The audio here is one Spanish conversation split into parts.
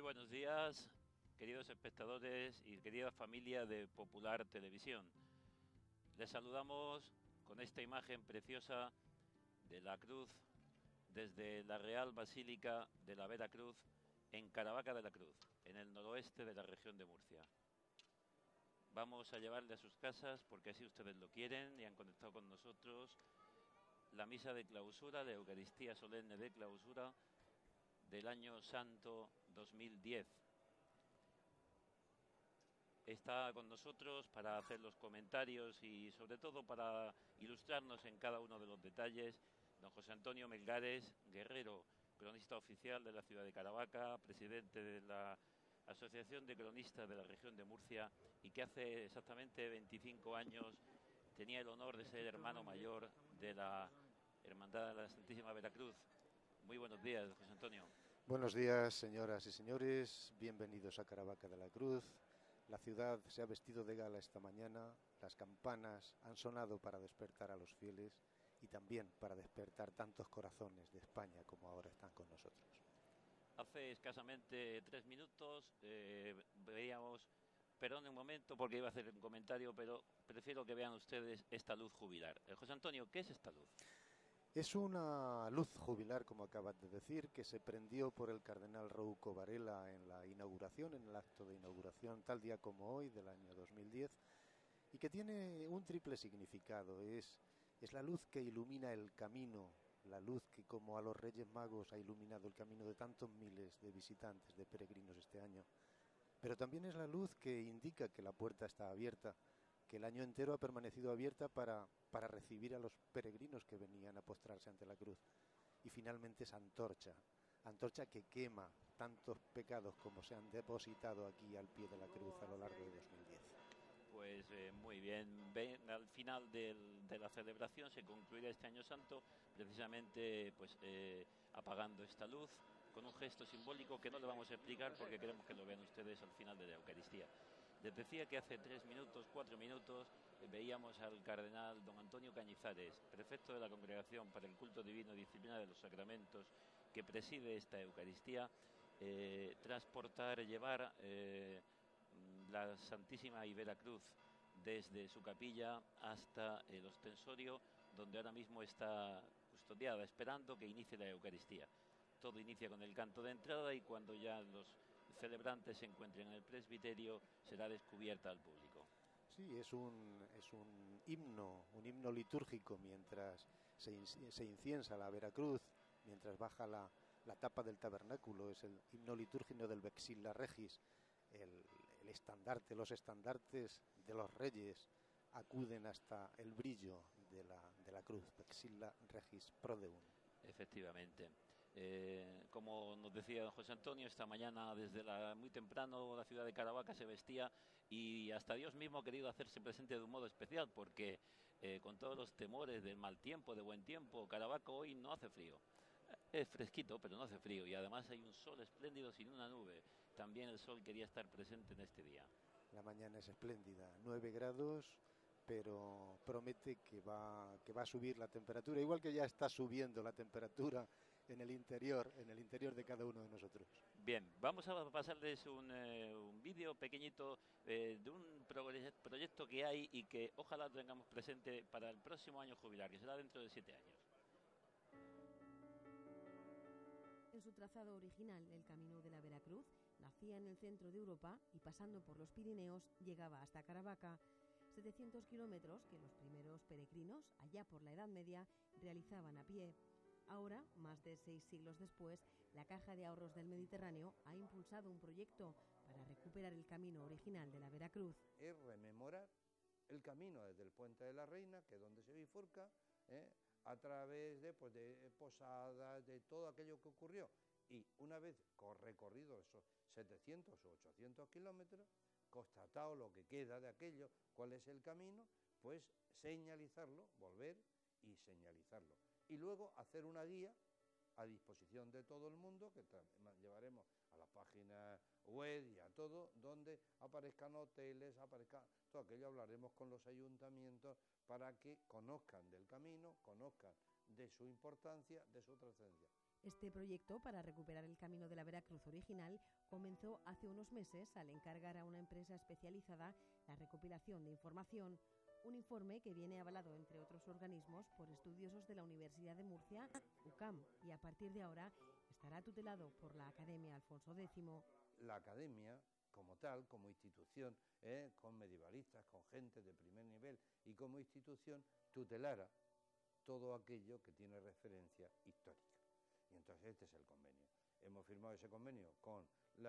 buenos días, queridos espectadores y querida familia de Popular Televisión. Les saludamos con esta imagen preciosa de la cruz desde la Real Basílica de la Veracruz en Caravaca de la Cruz, en el noroeste de la región de Murcia. Vamos a llevarle a sus casas, porque así ustedes lo quieren y han conectado con nosotros, la misa de clausura, la Eucaristía solemne de clausura del año santo 2010. Está con nosotros para hacer los comentarios y sobre todo para ilustrarnos en cada uno de los detalles don José Antonio Melgares Guerrero, cronista oficial de la ciudad de Caravaca, presidente de la Asociación de Cronistas de la región de Murcia y que hace exactamente 25 años tenía el honor de ser hermano mayor de la Hermandad de la Santísima Veracruz. Muy buenos días, José Antonio. Buenos días, señoras y señores, bienvenidos a Caravaca de la Cruz. La ciudad se ha vestido de gala esta mañana, las campanas han sonado para despertar a los fieles y también para despertar tantos corazones de España como ahora están con nosotros. Hace escasamente 3 minutos veíamos, perdón un momento porque iba a hacer un comentario, pero prefiero que vean ustedes esta luz jubilar. José Antonio, ¿qué es esta luz? Es una luz jubilar, como acabas de decir, que se prendió por el cardenal Rouco Varela en la inauguración, en el acto de inauguración, tal día como hoy, del año 2010, y que tiene un triple significado. Es la luz que ilumina el camino, la luz que, como a los Reyes Magos, ha iluminado el camino de tantos miles de visitantes, de peregrinos este año. Pero también es la luz que indica que la puerta está abierta, que el año entero ha permanecido abierta para recibir a los peregrinos que venían a postrarse ante la cruz. Y finalmente esa antorcha que quema tantos pecados como se han depositado aquí al pie de la cruz a lo largo de 2010. Pues muy bien. Al final de la celebración se concluirá este año santo precisamente pues apagando esta luz con un gesto simbólico que no le vamos a explicar porque queremos que lo vean ustedes al final de la Eucaristía. Les decía que hace 3 minutos, 4 minutos, veíamos al cardenal don Antonio Cañizares, prefecto de la Congregación para el Culto Divino y Disciplina de los Sacramentos, que preside esta Eucaristía, llevar la Santísima y Veracruz desde su capilla hasta el ostensorio, donde ahora mismo está custodiada, esperando que inicie la Eucaristía. Todo inicia con el canto de entrada y cuando ya los celebrantes se encuentren en el presbiterio será descubierta al público. Sí, es un himno litúrgico mientras se inciensa la Veracruz, mientras baja la tapa del tabernáculo. Es el himno litúrgico del Vexilla Regis, el estandarte, los estandartes de los reyes acuden hasta el brillo de la cruz, Vexilla Regis Prodeum. Efectivamente. Como nos decía don José Antonio, esta mañana desde muy temprano la ciudad de Caravaca se vestía y hasta Dios mismo ha querido hacerse presente de un modo especial porque con todos los temores del mal tiempo, de buen tiempo, Caravaca hoy no hace frío. Es fresquito, pero no hace frío y además hay un sol espléndido sin una nube. También el sol quería estar presente en este día. La mañana es espléndida, 9 grados, pero promete que va a subir la temperatura, igual que ya está subiendo la temperatura en el interior de cada uno de nosotros. Bien, vamos a pasarles un vídeo pequeñito de un proyecto que hay y que ojalá tengamos presente para el próximo año jubilar, que será dentro de 7 años. En su trazado original, el Camino de la Veracruz nacía en el centro de Europa y pasando por los Pirineos llegaba hasta Caravaca, 700 kilómetros que los primeros peregrinos, allá por la Edad Media, realizaban a pie. Ahora, más de 6 siglos después, la Caja de Ahorros del Mediterráneo ha impulsado un proyecto para recuperar el camino original de la Veracruz. Es rememorar el camino desde el Puente de la Reina, que es donde se bifurca, a través de Posadas, de todo aquello que ocurrió. Y una vez recorrido esos 700 o 800 kilómetros, constatado lo que queda de aquello, cuál es el camino, pues señalizarlo, volver y señalizarlo. Y luego hacer una guía a disposición de todo el mundo, que llevaremos a la página web y a todo, donde aparezcan hoteles, aparezca todo aquello. Hablaremos con los ayuntamientos para que conozcan del camino, conozcan de su importancia, de su trascendencia. Este proyecto para recuperar el camino de la Veracruz original comenzó hace unos meses al encargar a una empresa especializada la recopilación de información, un informe que viene avalado, entre otros organismos, por estudiosos de la Universidad de Murcia, UCAM, y a partir de ahora estará tutelado por la Academia Alfonso X. La academia, como tal, como institución, con medievalistas, con gente de primer nivel y como institución, tutelara todo aquello que tiene referencia histórica. Y entonces este es el convenio. Hemos firmado ese convenio con el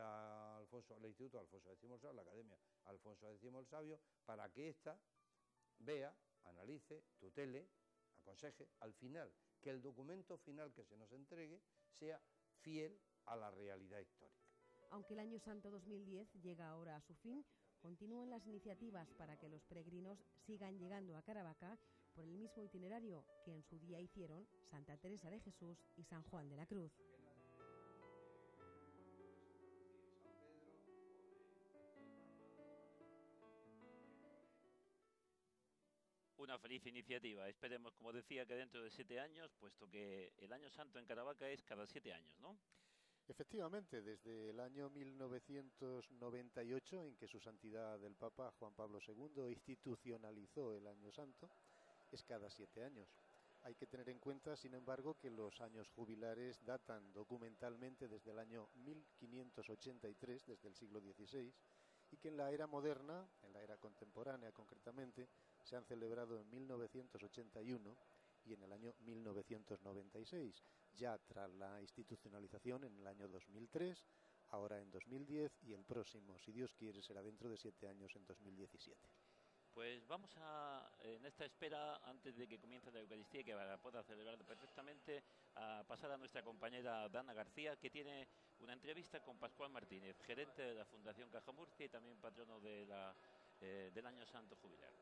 Instituto Alfonso X el Sabio, la Academia Alfonso X el Sabio, para que ésta vea, analice, tutele, aconseje, al final, que el documento final que se nos entregue sea fiel a la realidad histórica. Aunque el Año Santo 2010 llega ahora a su fin, continúan las iniciativas para que los peregrinos sigan llegando a Caravaca por el mismo itinerario que en su día hicieron Santa Teresa de Jesús y San Juan de la Cruz. Una feliz iniciativa. Esperemos, como decía, que dentro de 7 años, puesto que el Año Santo en Caravaca es cada 7 años, ¿no? Efectivamente, desde el año 1998, en que su santidad el Papa Juan Pablo II institucionalizó el Año Santo, es cada 7 años. Hay que tener en cuenta, sin embargo, que los años jubilares datan documentalmente desde el año 1583, desde el siglo XVI, y que en la era moderna, en la era contemporánea concretamente, se han celebrado en 1981 y en el año 1996, ya tras la institucionalización en el año 2003, ahora en 2010 y el próximo, si Dios quiere, será dentro de 7 años en 2017. Pues vamos a, en esta espera, antes de que comience la Eucaristía y que la pueda celebrar perfectamente, a pasar a nuestra compañera Dana García, que tiene una entrevista con Pascual Martínez, gerente de la Fundación Caja Murcia y también patrono de del Año Santo Jubilar.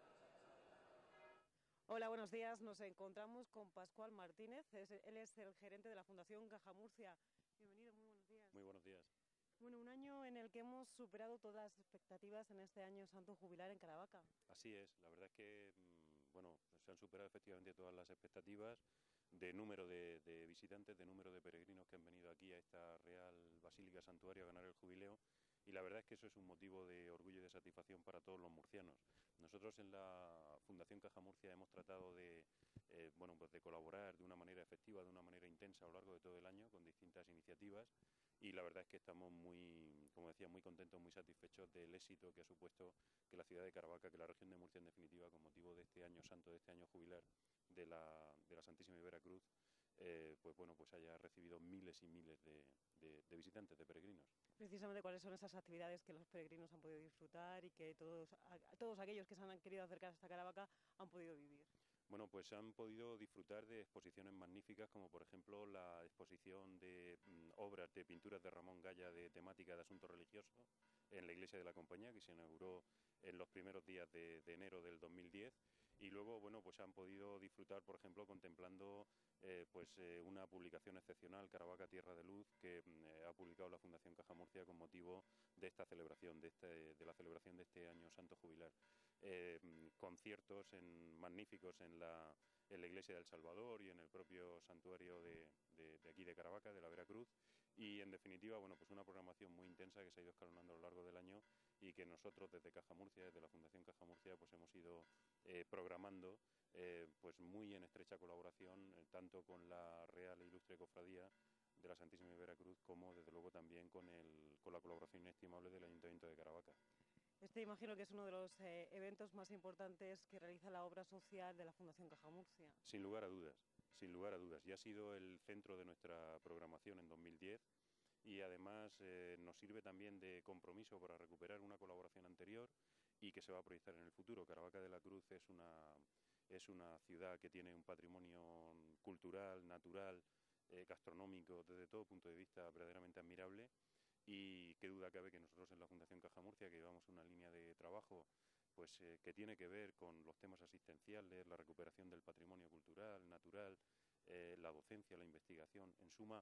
Hola, buenos días. Nos encontramos con Pascual Martínez. Él es el gerente de la Fundación Caja Murcia. Bienvenido, muy buenos días. Muy buenos días. Bueno, un año en el que hemos superado todas las expectativas en este Año Santo Jubilar en Caravaca. Así es. La verdad es que bueno, se han superado efectivamente todas las expectativas de número de visitantes, de número de peregrinos que han venido aquí a esta Real Basílica Santuario a ganar el jubileo. Y la verdad es que eso es un motivo de orgullo y de satisfacción para todos los murcianos. Nosotros en la Fundación Caja Murcia hemos tratado de, bueno, pues de colaborar de una manera efectiva, de una manera intensa a lo largo de todo el año con distintas iniciativas, y la verdad es que estamos muy, como decía, muy contentos, muy satisfechos del éxito que ha supuesto que la ciudad de Caravaca, que la región de Murcia en definitiva, con motivo de este año santo, de este año jubilar de la Santísima Veracruz, pues bueno, pues haya recibido miles y miles de visitantes, de peregrinos. Precisamente, ¿cuáles son esas actividades que los peregrinos han podido disfrutar y que todos aquellos que se han querido acercar hasta Caravaca han podido vivir? Bueno, pues han podido disfrutar de exposiciones magníficas, como por ejemplo la exposición de obras de pinturas de Ramón Gaya de temática de asuntos religiosos en la iglesia de la Compañía, que se inauguró en los primeros días de enero del 2010. Y luego, bueno, pues han podido disfrutar, por ejemplo, contemplando una publicación excepcional, Caravaca Tierra de Luz, que ha publicado la Fundación Caja Murcia con motivo de esta celebración, de la celebración de este año santo jubilar. Conciertos magníficos en la iglesia del Salvador y en el propio santuario de aquí de Caravaca, de la Veracruz, y en definitiva, bueno, pues una programación muy intensa que se ha ido escalonando a lo largo del año y que nosotros desde Caja Murcia, desde la Fundación Caja Murcia, pues hemos ido programando pues muy en estrecha colaboración tanto con la Real e Ilustre Cofradía de la Santísima Veracruz como desde luego también con la colaboración inestimable del Ayuntamiento de Caravaca. Este imagino que es uno de los eventos más importantes que realiza la obra social de la Fundación Caja Murcia. Sin lugar a dudas, sin lugar a dudas. Ya ha sido el centro de nuestra programación en 2010 y además nos sirve también de compromiso para recuperar una colaboración anterior y que se va a proyectar en el futuro. Caravaca de la Cruz es una ciudad que tiene un patrimonio cultural, natural, gastronómico, desde todo punto de vista verdaderamente admirable. Y qué duda cabe que nosotros en la Fundación Caja Murcia, que llevamos una línea de trabajo pues que tiene que ver con los temas asistenciales, la recuperación del patrimonio cultural, natural, la docencia, la investigación, en suma,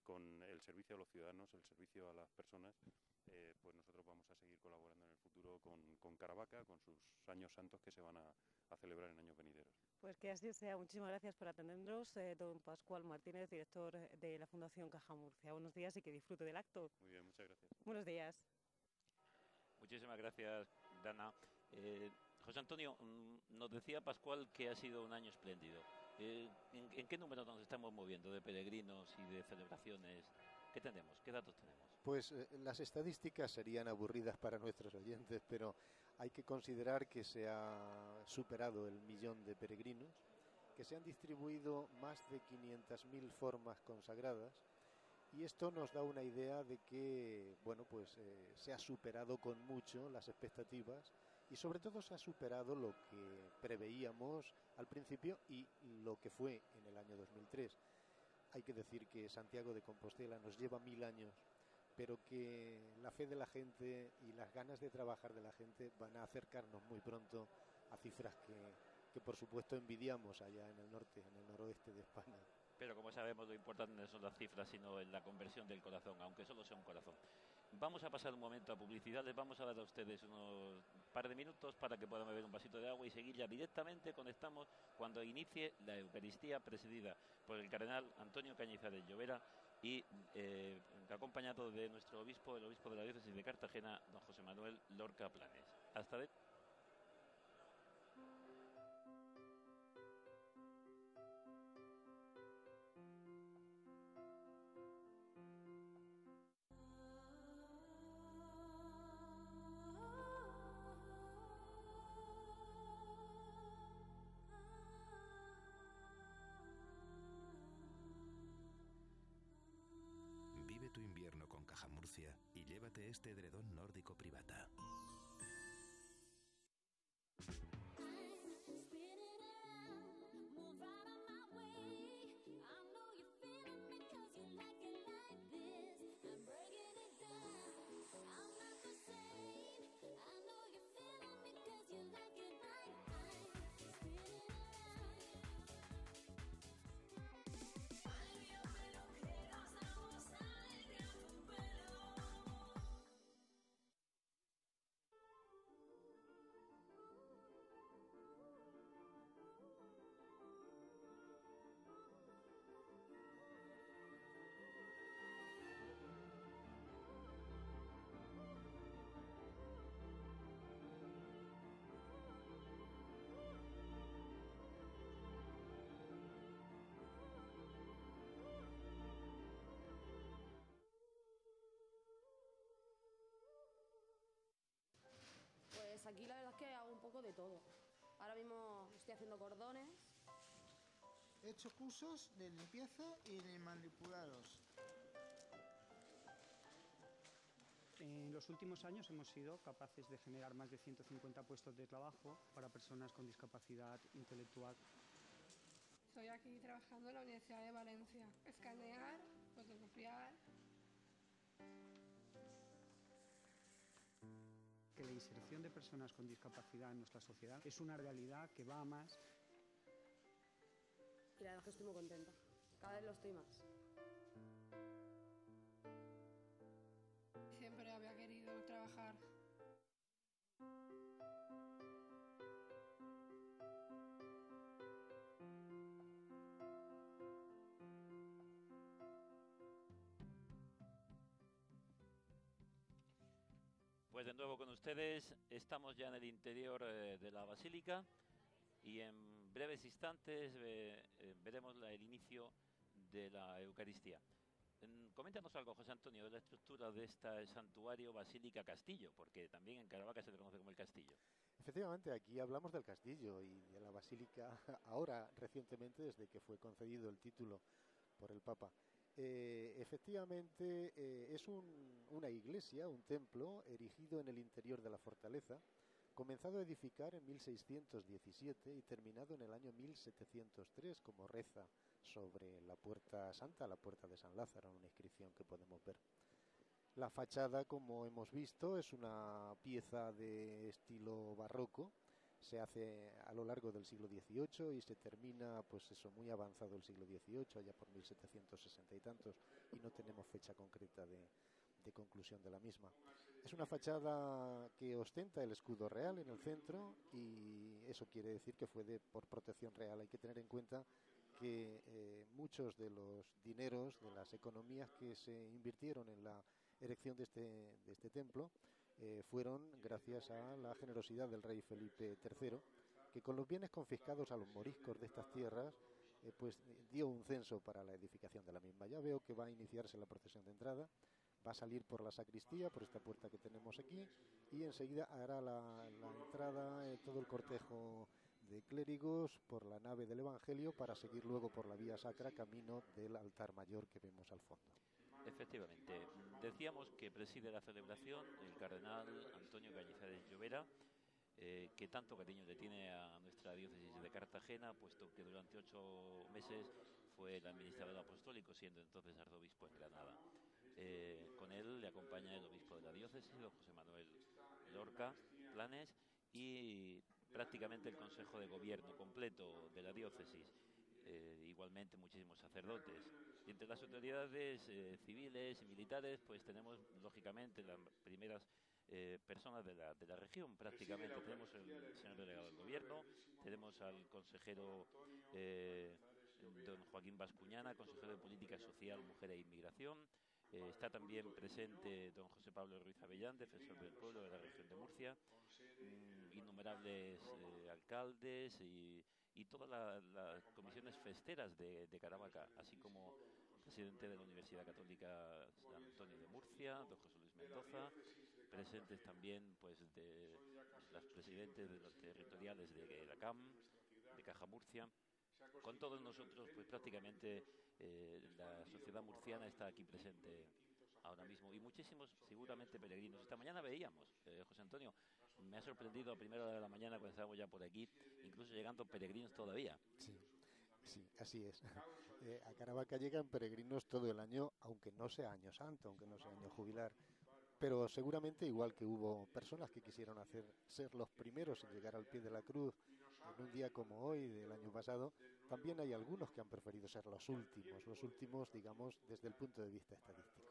con el servicio a los ciudadanos, el servicio a las personas, pues nosotros vamos a seguir colaborando en el futuro con Caravaca, con sus años santos que se van a celebrar en años venideros. Pues que así sea. Muchísimas gracias por atendernos, don Pascual Martínez, director de la Fundación Caja Murcia. Buenos días y que disfrute del acto. Muy bien, muchas gracias. Buenos días. Muchísimas gracias, Dana. José Antonio, nos decía Pascual que ha sido un año espléndido. ¿En qué número nos estamos moviendo de peregrinos y de celebraciones? ¿Qué tenemos? ¿Qué datos tenemos? Pues las estadísticas serían aburridas para nuestros oyentes, pero hay que considerar que se ha superado el 1.000.000 de peregrinos, que se han distribuido más de 500.000 formas consagradas, y esto nos da una idea de que, bueno, pues se ha superado con mucho las expectativas y sobre todo se ha superado lo que preveíamos al principio y lo que fue en el año 2003. Hay que decir que Santiago de Compostela nos lleva 1000 años, pero que la fe de la gente y las ganas de trabajar de la gente van a acercarnos muy pronto a cifras que por supuesto envidiamos allá en el norte, en el noroeste de España. Pero como sabemos, lo importante no son las cifras, sino en la conversión del corazón, aunque solo sea un corazón. Vamos a pasar un momento a publicidad, les vamos a dar a ustedes unos par de minutos para que puedan beber un vasito de agua y seguir ya directamente. Conectamos cuando inicie la Eucaristía presidida por el cardenal Antonio Cañizares Llovera y acompañado de nuestro obispo, el obispo de la diócesis de Cartagena, don José Manuel Lorca Planes. Hasta de... Vive tu invierno con Caja Murcia y llévate este edredón nórdico Privata. Pues aquí la verdad es que hago un poco de todo. Ahora mismo estoy haciendo cordones. He hecho cursos de limpieza y de manipulados. En los últimos años hemos sido capaces de generar más de 150 puestos de trabajo para personas con discapacidad intelectual. Estoy aquí trabajando en la Universidad de Valencia. Escanear, fotocopiar. Que la inserción de personas con discapacidad en nuestra sociedad es una realidad que va a más. Y la verdad es que estoy muy contenta. Cada vez lo estoy más. Siempre había querido trabajar. Pues de nuevo con ustedes, estamos ya en el interior de la Basílica y en breves instantes veremos el inicio de la Eucaristía. Coméntanos algo, José Antonio, de la estructura de este santuario Basílica Castillo, porque también en Caravaca se le conoce como el Castillo. Efectivamente, aquí hablamos del castillo y de la Basílica ahora, recientemente, desde que fue concedido el título por el Papa. Efectivamente, es una iglesia, un templo, erigido en el interior de la fortaleza, comenzado a edificar en 1617 y terminado en el año 1703, como reza sobre la Puerta Santa, la Puerta de San Lázaro, una inscripción que podemos ver. La fachada, como hemos visto, es una pieza de estilo barroco, se hace a lo largo del siglo XVIII y se termina, pues eso, muy avanzado el siglo XVIII, allá por 1760 y tantos, y no tenemos fecha concreta de conclusión de la misma. Es una fachada que ostenta el escudo real en el centro, y eso quiere decir que fue por protección real. Hay que tener en cuenta que muchos de los dineros, de las economías que se invirtieron en la erección de este templo, fueron gracias a la generosidad del rey Felipe III, que con los bienes confiscados a los moriscos de estas tierras, pues dio un censo para la edificación de la misma. Ya veo que va a iniciarse la procesión de entrada, va a salir por la sacristía, por esta puerta que tenemos aquí, y enseguida hará la entrada todo el cortejo de clérigos por la nave del Evangelio, para seguir luego por la vía sacra, camino del altar mayor que vemos al fondo. Efectivamente, decíamos que preside la celebración el cardenal Antonio Cañizares Llovera, que tanto cariño le tiene a nuestra diócesis de Cartagena, puesto que durante 8 meses fue el administrador apostólico, siendo entonces arzobispo en Granada. Con él le acompaña el obispo de la diócesis, don José Manuel Lorca Planes, y prácticamente el consejo de gobierno completo de la diócesis, igualmente muchísimos sacerdotes. Y entre las autoridades civiles y militares, pues tenemos lógicamente las primeras personas de la región. Prácticamente tenemos el señor delegado del gobierno, tenemos al consejero don Joaquín Bascuñana, consejero de Política Social, Mujer e Inmigración. Está también presente don José Pablo Ruiz Avellán, defensor del pueblo de la región de Murcia, innumerables alcaldes y todas las comisiones festeras de Caravaca, así como presidente de la Universidad Católica San Antonio de Murcia, don José Luis Mendoza, presentes también pues de las presidentes de los territoriales de la CAM, de Caja Murcia. Con todos nosotros, pues prácticamente la sociedad murciana está aquí presente ahora mismo, y muchísimos seguramente peregrinos. Esta mañana veíamos, José Antonio, me ha sorprendido a primera hora de la mañana cuando estábamos ya por aquí, incluso llegando peregrinos todavía. Sí, así es. A Caravaca llegan peregrinos todo el año, aunque no sea año santo, aunque no sea año jubilar. Pero seguramente, igual que hubo personas que quisieron ser los primeros en llegar al pie de la cruz en un día como hoy del año pasado, también hay algunos que han preferido ser los últimos, digamos, desde el punto de vista estadístico.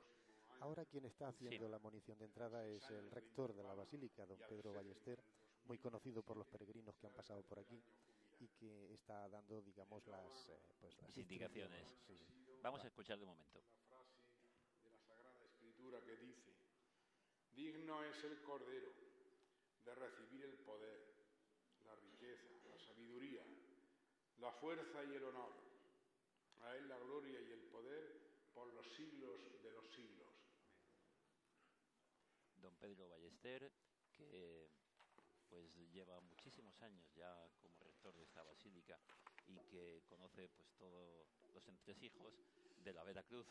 Ahora quien está haciendo la monición de entrada es el rector de la Basílica, don Pedro Ballester, muy conocido por los peregrinos que han pasado por aquí, y que está dando, digamos, las indicaciones. Sí. Vamos a escuchar de momento. La frase de la Sagrada Escritura que dice: digno es el Cordero de recibir el poder, la riqueza, la sabiduría, la fuerza y el honor. A él la gloria y el poder por los siglos de los siglos. Don Pedro Ballester, que pues lleva muchísimos años ya como rector de esta basílica y que conoce pues todos los entresijos de la Veracruz.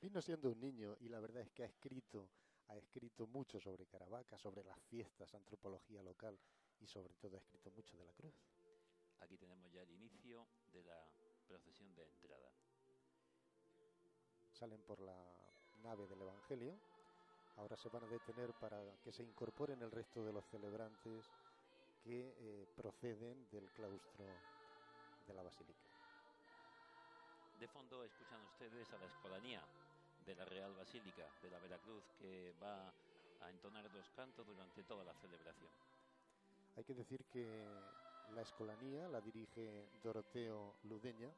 Vino siendo un niño y la verdad es que ha escrito mucho sobre Caravaca, sobre las fiestas, antropología local, y sobre todo ha escrito mucho de la cruz. Aquí tenemos ya el inicio de la procesión de entrada. Salen por la nave del Evangelio. Ahora se van a detener para que se incorporen el resto de los celebrantes que proceden del claustro de la basílica. De fondo escuchan ustedes a la escolanía de la Real Basílica de la Veracruz, que va a entonar 2 cantos durante toda la celebración. Hay que decir que la escolanía la dirige Doroteo Ludeña,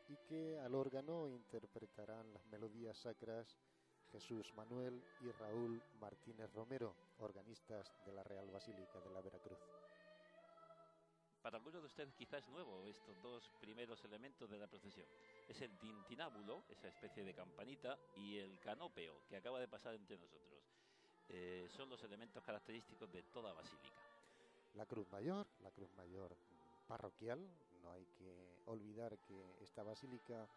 y que al órgano interpretarán las melodías sacras Jesús Manuel y Raúl Martínez Romero, organistas de la Real Basílica de la Veracruz. Para algunos de ustedes quizás es nuevo estos 2 primeros elementos de la procesión. Es el tintinábulo, esa especie de campanita, y el canópeo, que acaba de pasar entre nosotros. Son los elementos característicos de toda basílica. La cruz mayor parroquial. No hay que olvidar que esta basílica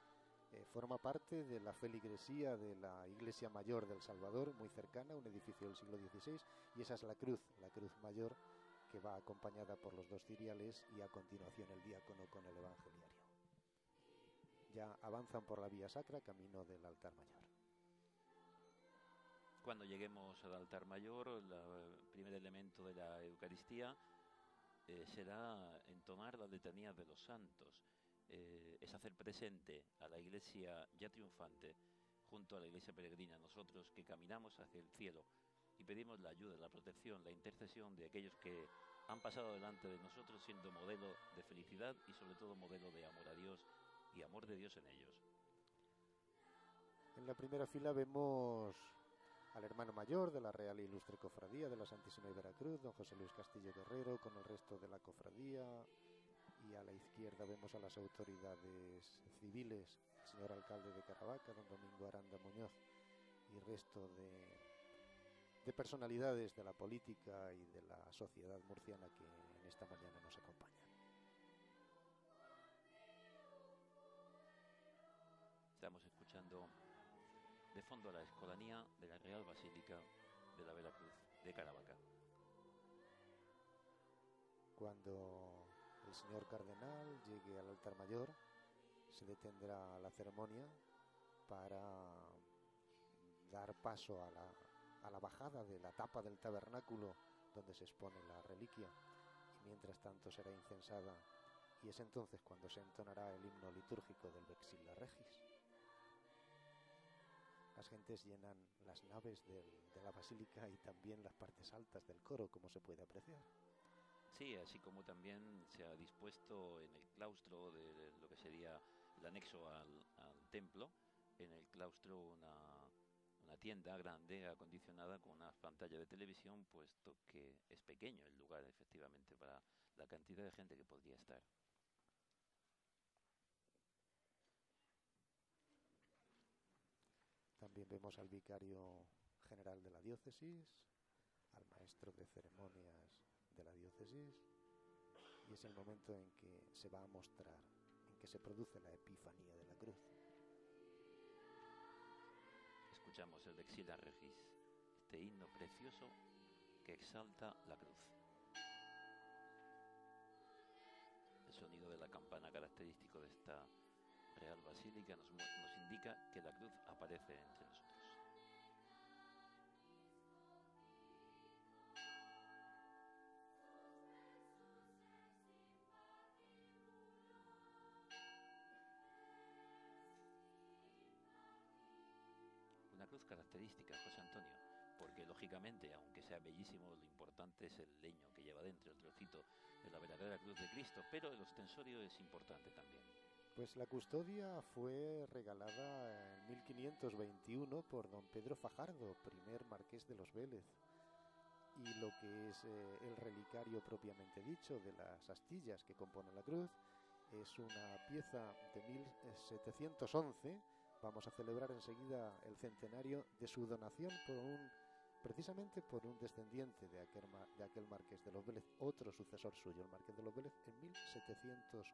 forma parte de la feligresía de la Iglesia Mayor del Salvador, muy cercana, un edificio del siglo XVI, y esa es la cruz mayor, que va acompañada por los 2 ciriales y a continuación el diácono con el evangeliario. Ya avanzan por la vía sacra, camino del altar mayor. Cuando lleguemos al altar mayor, el primer elemento de la Eucaristía, será entonar la letanía de los santos, es hacer presente a la iglesia ya triunfante junto a la iglesia peregrina, nosotros que caminamos hacia el cielo y pedimos la ayuda, la protección, la intercesión de aquellos que han pasado delante de nosotros siendo modelo de felicidad y sobre todo modelo de amor a Dios y amor de Dios en ellos. En la primera fila vemos al hermano mayor de la Real e Ilustre Cofradía de la Santísima Veracruz, don José Luis Castillo Guerrero, con el resto de la cofradía, y a la izquierda vemos a las autoridades civiles, el señor alcalde de Caravaca, don Domingo Aranda Muñoz, y resto de personalidades de la política y de la sociedad murciana que en esta mañana nos acompañan. Estamos escuchando de fondo a la Escolanía de la Real Basílica de la Veracruz de Caravaca. Cuando el señor cardenal llegue al altar mayor, se detendrá la ceremonia para dar paso a la bajada de la tapa del tabernáculo donde se expone la reliquia, y mientras tanto será incensada, y es entonces cuando se entonará el himno litúrgico del Vexilla Regis. Las gentes llenan las naves de la basílica y también las partes altas del coro, como se puede apreciar. Sí, así como también se ha dispuesto en el claustro de lo que sería el anexo al templo, en el claustro una tienda grande acondicionada con una pantalla de televisión, puesto que es pequeño el lugar efectivamente para la cantidad de gente que podría estar. También vemos al vicario general de la diócesis, al maestro de ceremonias de la diócesis, y es el momento en que se va a mostrar, en que se produce la epifanía de la cruz. Escuchamos el Vexilla Regis, este himno precioso que exalta la cruz. El sonido de la campana característico de esta Real Basílica nos indica que la cruz aparece entre nosotros. Una cruz característica, José Antonio, porque lógicamente, aunque sea bellísimo, lo importante es el leño que lleva dentro, el trocito de la verdadera cruz de Cristo, pero el ostensorio es importante también. Pues la custodia fue regalada en 1521 por don Pedro Fajardo, primer marqués de los Vélez, y lo que es el relicario propiamente dicho de las astillas que componen la cruz es una pieza de 1711. Vamos a celebrar enseguida el centenario de su donación precisamente por un descendiente de aquel marqués de los Vélez, otro sucesor suyo, el marqués de los Vélez, en 1711.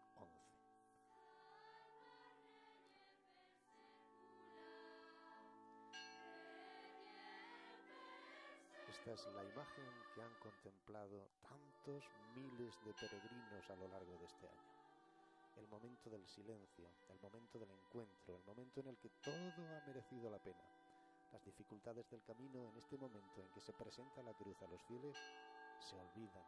Esta es la imagen que han contemplado tantos miles de peregrinos a lo largo de este año. El momento del silencio, el momento del encuentro, el momento en el que todo ha merecido la pena. Las dificultades del camino en este momento en que se presenta la cruz a los fieles se olvidan.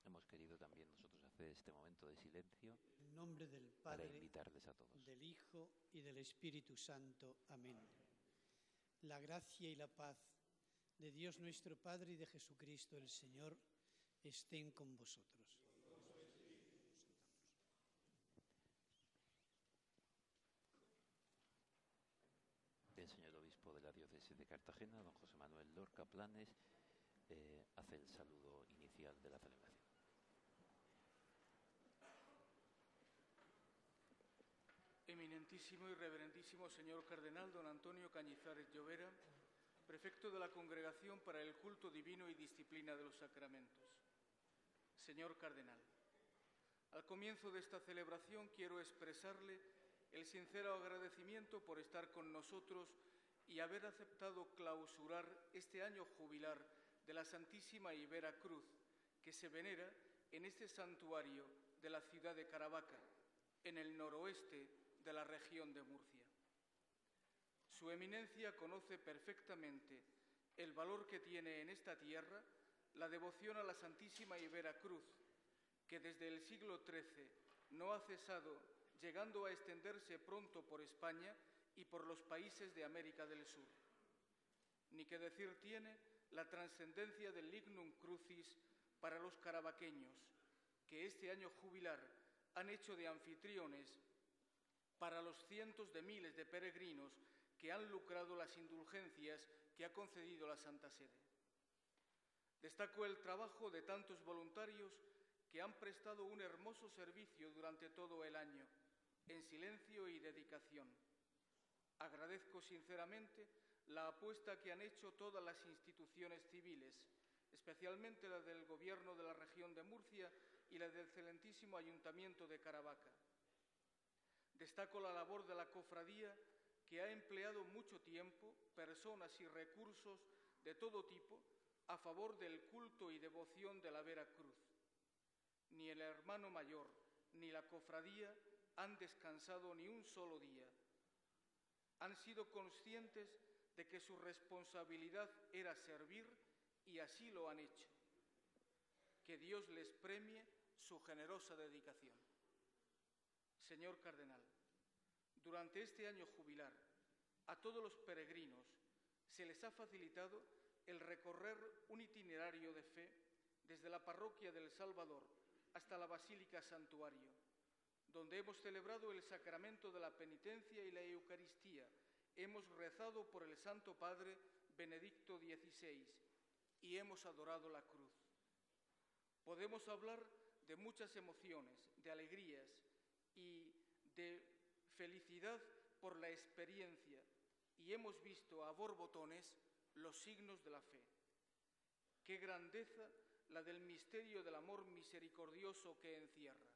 Hemos querido también nosotros hacer este momento de silencio en nombre del para Padre, invitarles a todos. del Hijo y del Espíritu Santo. Amén. La gracia y la paz de Dios nuestro Padre y de Jesucristo el Señor estén con vosotros. El señor obispo de la diócesis de Cartagena, don José Manuel Lorca Planes, hace el saludo inicial de la celebración. Eminentísimo y reverentísimo señor cardenal don Antonio Cañizares Llovera, prefecto de la Congregación para el Culto Divino y Disciplina de los Sacramentos. Señor cardenal, al comienzo de esta celebración quiero expresarle el sincero agradecimiento por estar con nosotros y haber aceptado clausurar este año jubilar de la Santísima y Vera Cruz, que se venera en este santuario de la ciudad de Caravaca, en el noroeste de la región de Murcia. Su eminencia conoce perfectamente el valor que tiene en esta tierra la devoción a la Santísima y Vera Cruz, que desde el siglo XIII no ha cesado, llegando a extenderse pronto por España y por los países de América del Sur. Ni que decir tiene la trascendencia del Lignum Crucis para los caravaqueños, que este año jubilar han hecho de anfitriones para los cientos de miles de peregrinos que han lucrado las indulgencias que ha concedido la Santa Sede. Destaco el trabajo de tantos voluntarios que han prestado un hermoso servicio durante todo el año, en silencio y dedicación. Agradezco sinceramente la apuesta que han hecho todas las instituciones civiles, especialmente la del Gobierno de la región de Murcia y la del excelentísimo Ayuntamiento de Caravaca. Destaco la labor de la cofradía, que ha empleado mucho tiempo, personas y recursos de todo tipo a favor del culto y devoción de la Vera Cruz. Ni el hermano mayor ni la cofradía han descansado ni un solo día. Han sido conscientes de que su responsabilidad era servir y así lo han hecho. Que Dios les premie su generosa dedicación. Señor Cardenal, durante este año jubilar, a todos los peregrinos se les ha facilitado el recorrer un itinerario de fe desde la parroquia del Salvador hasta la Basílica Santuario, donde hemos celebrado el sacramento de la penitencia y la Eucaristía, hemos rezado por el Santo Padre Benedicto XVI y hemos adorado la cruz. Podemos hablar de muchas emociones, de alegrías y de felicidad por la experiencia, y hemos visto a borbotones los signos de la fe. Qué grandeza la del misterio del amor misericordioso que encierra.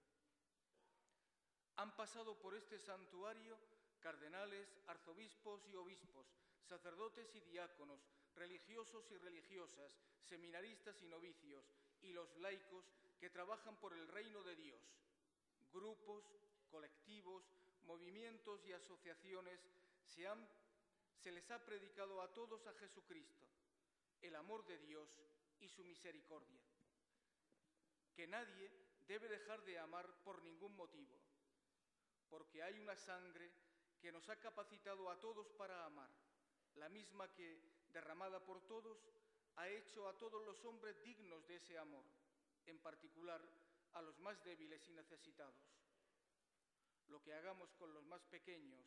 Han pasado por este santuario cardenales, arzobispos y obispos, sacerdotes y diáconos, religiosos y religiosas, seminaristas y novicios, y los laicos que trabajan por el reino de Dios. Grupos, colectivos, movimientos y asociaciones se les ha predicado a todos a Jesucristo, el amor de Dios y su misericordia. Que nadie debe dejar de amar por ningún motivo, porque hay una sangre que nos ha capacitado a todos para amar, la misma que, derramada por todos, ha hecho a todos los hombres dignos de ese amor, en particular a los más débiles y necesitados. Lo que hagamos con los más pequeños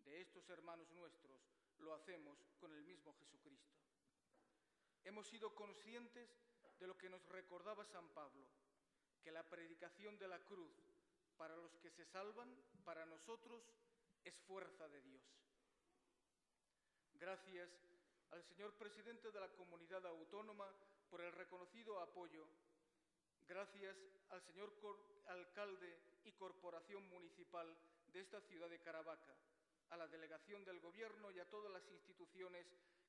de estos hermanos nuestros, lo hacemos con el mismo Jesucristo. Hemos sido conscientes de lo que nos recordaba San Pablo, que la predicación de la cruz para los que se salvan, para nosotros, es fuerza de Dios. Gracias al señor presidente de la Comunidad Autónoma por el reconocido apoyo. Gracias al señor alcalde y corporación municipal de esta ciudad de Caravaca, a la delegación del Gobierno y a todas las instituciones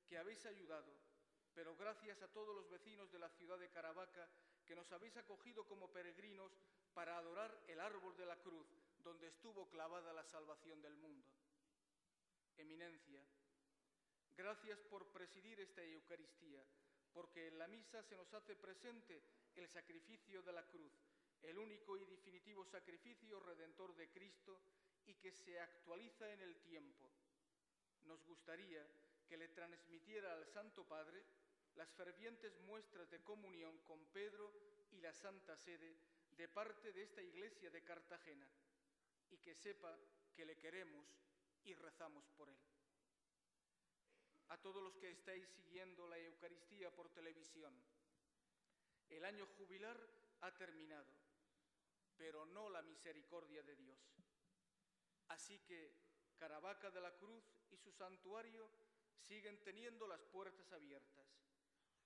que habéis ayudado, pero gracias a todos los vecinos de la ciudad de Caravaca que nos habéis acogido como peregrinos para adorar el árbol de la cruz donde estuvo clavada la salvación del mundo. Eminencia, gracias por presidir esta Eucaristía, porque en la misa se nos hace presente el sacrificio de la cruz, el único y definitivo sacrificio redentor de Cristo y que se actualiza en el tiempo. Nos gustaría que le transmitiera al Santo Padre las fervientes muestras de comunión con Pedro y la Santa Sede de parte de esta Iglesia de Cartagena y que sepa que le queremos y rezamos por él. A todos los que estáis siguiendo la Eucaristía por televisión, el año jubilar ha terminado, pero no la misericordia de Dios. Así que Caravaca de la Cruz y su santuario siguen teniendo las puertas abiertas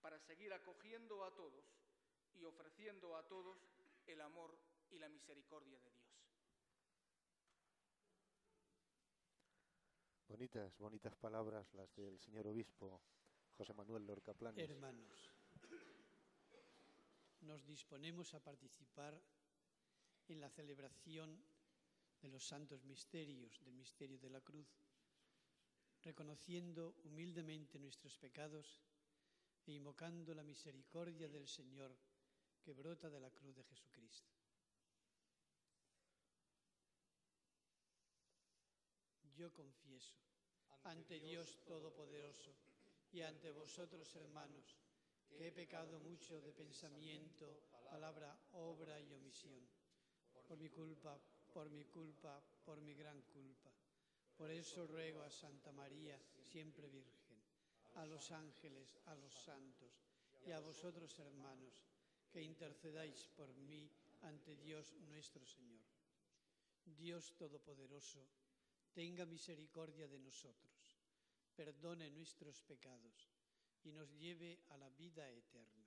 para seguir acogiendo a todos y ofreciendo a todos el amor y la misericordia de Dios. Bonitas palabras las del señor obispo José Manuel Lorca Planes. Hermanos, nos disponemos a participar en la celebración de los santos misterios, del misterio de la cruz, reconociendo humildemente nuestros pecados e invocando la misericordia del Señor que brota de la cruz de Jesucristo. Yo confieso ante Dios Todopoderoso y ante vosotros, hermanos, que he pecado mucho de pensamiento, palabra, obra y omisión, por mi culpa, por mi gran culpa. Por eso ruego a Santa María, siempre Virgen, a los ángeles, a los santos y a vosotros, hermanos, que intercedáis por mí ante Dios nuestro Señor. Dios Todopoderoso, tenga misericordia de nosotros, perdone nuestros pecados y nos lleve a la vida eterna.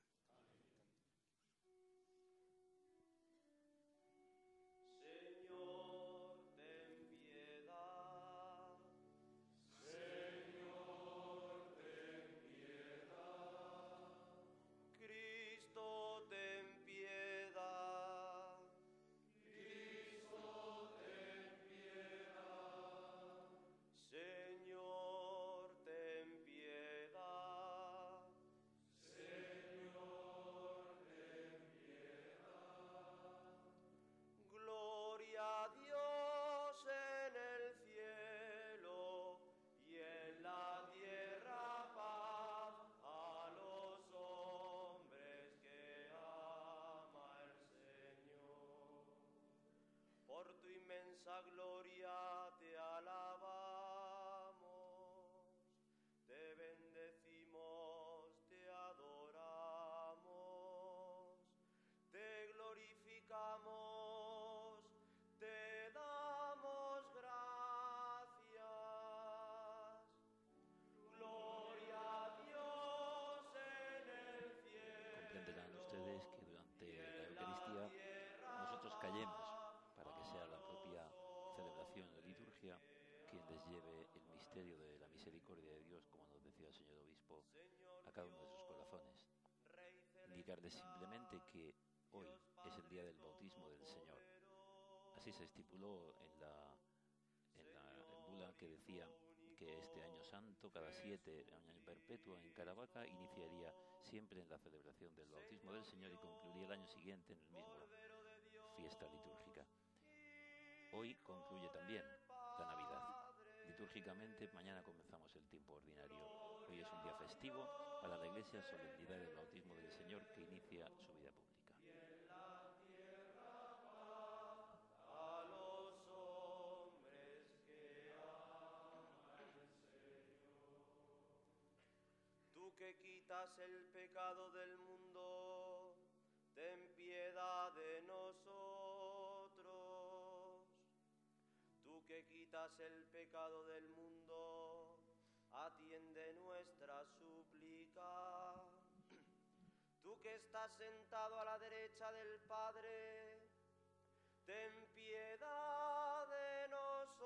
Gloria te alabamos, te bendecimos, te adoramos, te glorificamos, te damos gracias. Gloria a Dios en el cielo. Comprenderán ustedes que durante la Eucaristía nosotros callemos para que sea la propia celebración, la liturgia, quien les lleve el misterio de la misericordia de Dios, como nos decía el señor obispo, a cada uno de sus corazones. Indicarles simplemente que hoy es el día del bautismo del Señor. Así se estipuló en la bula que decía que este año santo, cada 7, año perpetuo en Caravaca, iniciaría siempre en la celebración del bautismo del Señor y concluiría el año siguiente en el mismo fiesta litúrgica. Hoy concluye también la Navidad. Litúrgicamente, mañana comenzamos el tiempo ordinario. Hoy es un día festivo para la Iglesia, solemnidad del bautismo del Señor que inicia su vida pública. A los hombres que aman al Señor. Tú que quitas el pecado del mundo, ten piedad de nosotros. Tú que quitas el pecado del mundo, atiende nuestra súplica. Tú que estás sentado a la derecha del Padre, ten piedad de nosotros.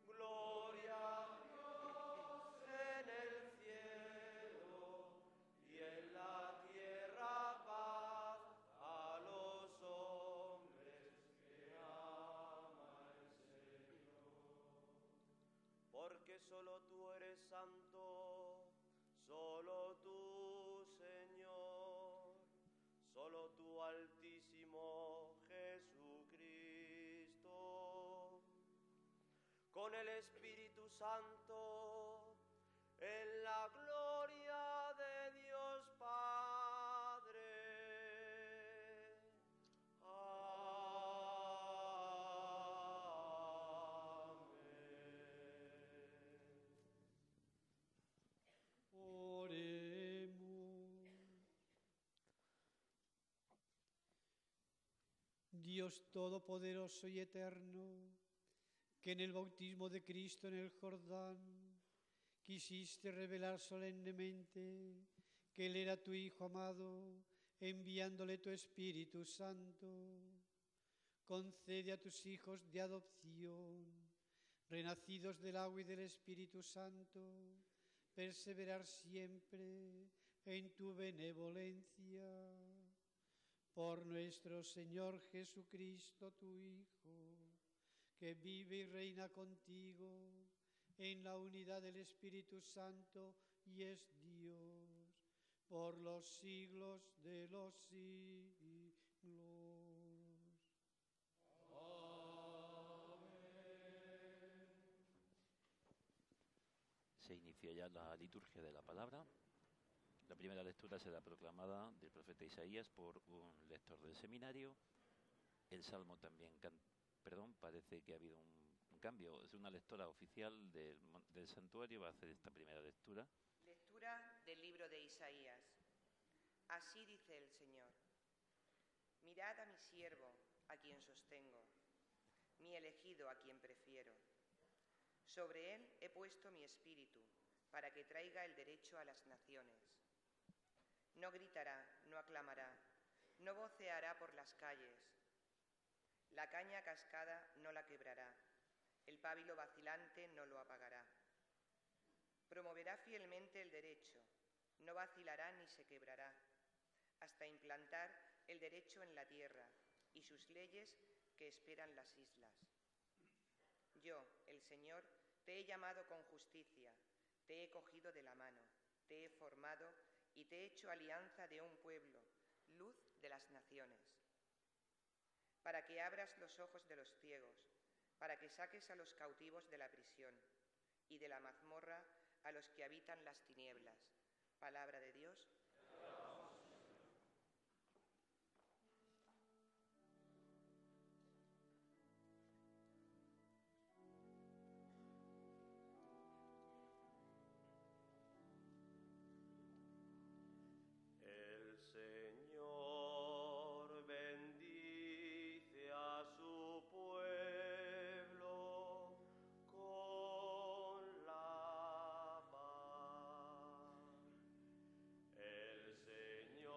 Gloria a Dios en el cielo y en la tierra paz a los hombres que ama el Señor. Porque solo tú eres santo, solo tú, Señor, solo tú, Altísimo Jesucristo, con el Espíritu Santo, en la gloria de Dios Padre. Dios Todopoderoso y Eterno, que en el bautismo de Cristo en el Jordán quisiste revelar solemnemente que Él era tu Hijo amado, enviándole tu Espíritu Santo, concede a tus hijos de adopción, renacidos del agua y del Espíritu Santo, perseverar siempre en tu benevolencia, por nuestro Señor Jesucristo, tu Hijo, que vive y reina contigo en la unidad del Espíritu Santo y es Dios por los siglos de los siglos. Se inicia ya la liturgia de la palabra. La primera lectura será proclamada del profeta Isaías por un lector del seminario. El salmo también, parece que ha habido un cambio. Es una lectora oficial del santuario, va a hacer esta primera lectura. Lectura del libro de Isaías. Así dice el Señor: mirad a mi siervo, a quien sostengo, mi elegido, a quien prefiero. Sobre él he puesto mi espíritu, para que traiga el derecho a las naciones. No gritará, no aclamará, no voceará por las calles. La caña cascada no la quebrará, el pábilo vacilante no lo apagará. Promoverá fielmente el derecho, no vacilará ni se quebrará, hasta implantar el derecho en la tierra y sus leyes que esperan las islas. Yo, el Señor, te he llamado con justicia, te he cogido de la mano, te he formado y te he hecho alianza de un pueblo, luz de las naciones. Para que abras los ojos de los ciegos, para que saques a los cautivos de la prisión y de la mazmorra a los que habitan las tinieblas. Palabra de Dios. El Señor bendice a su pueblo con la paz. El Señor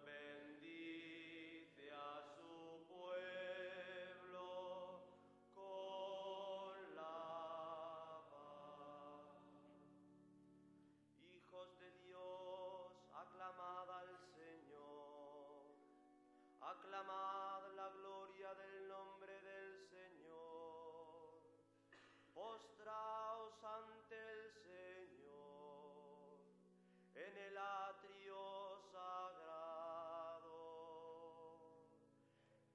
bendice a su pueblo con la paz. Hijos de Dios, aclamad al Señor, aclamad la gloria del nombre del Señor, postraos ante el Señor en el atrio sagrado.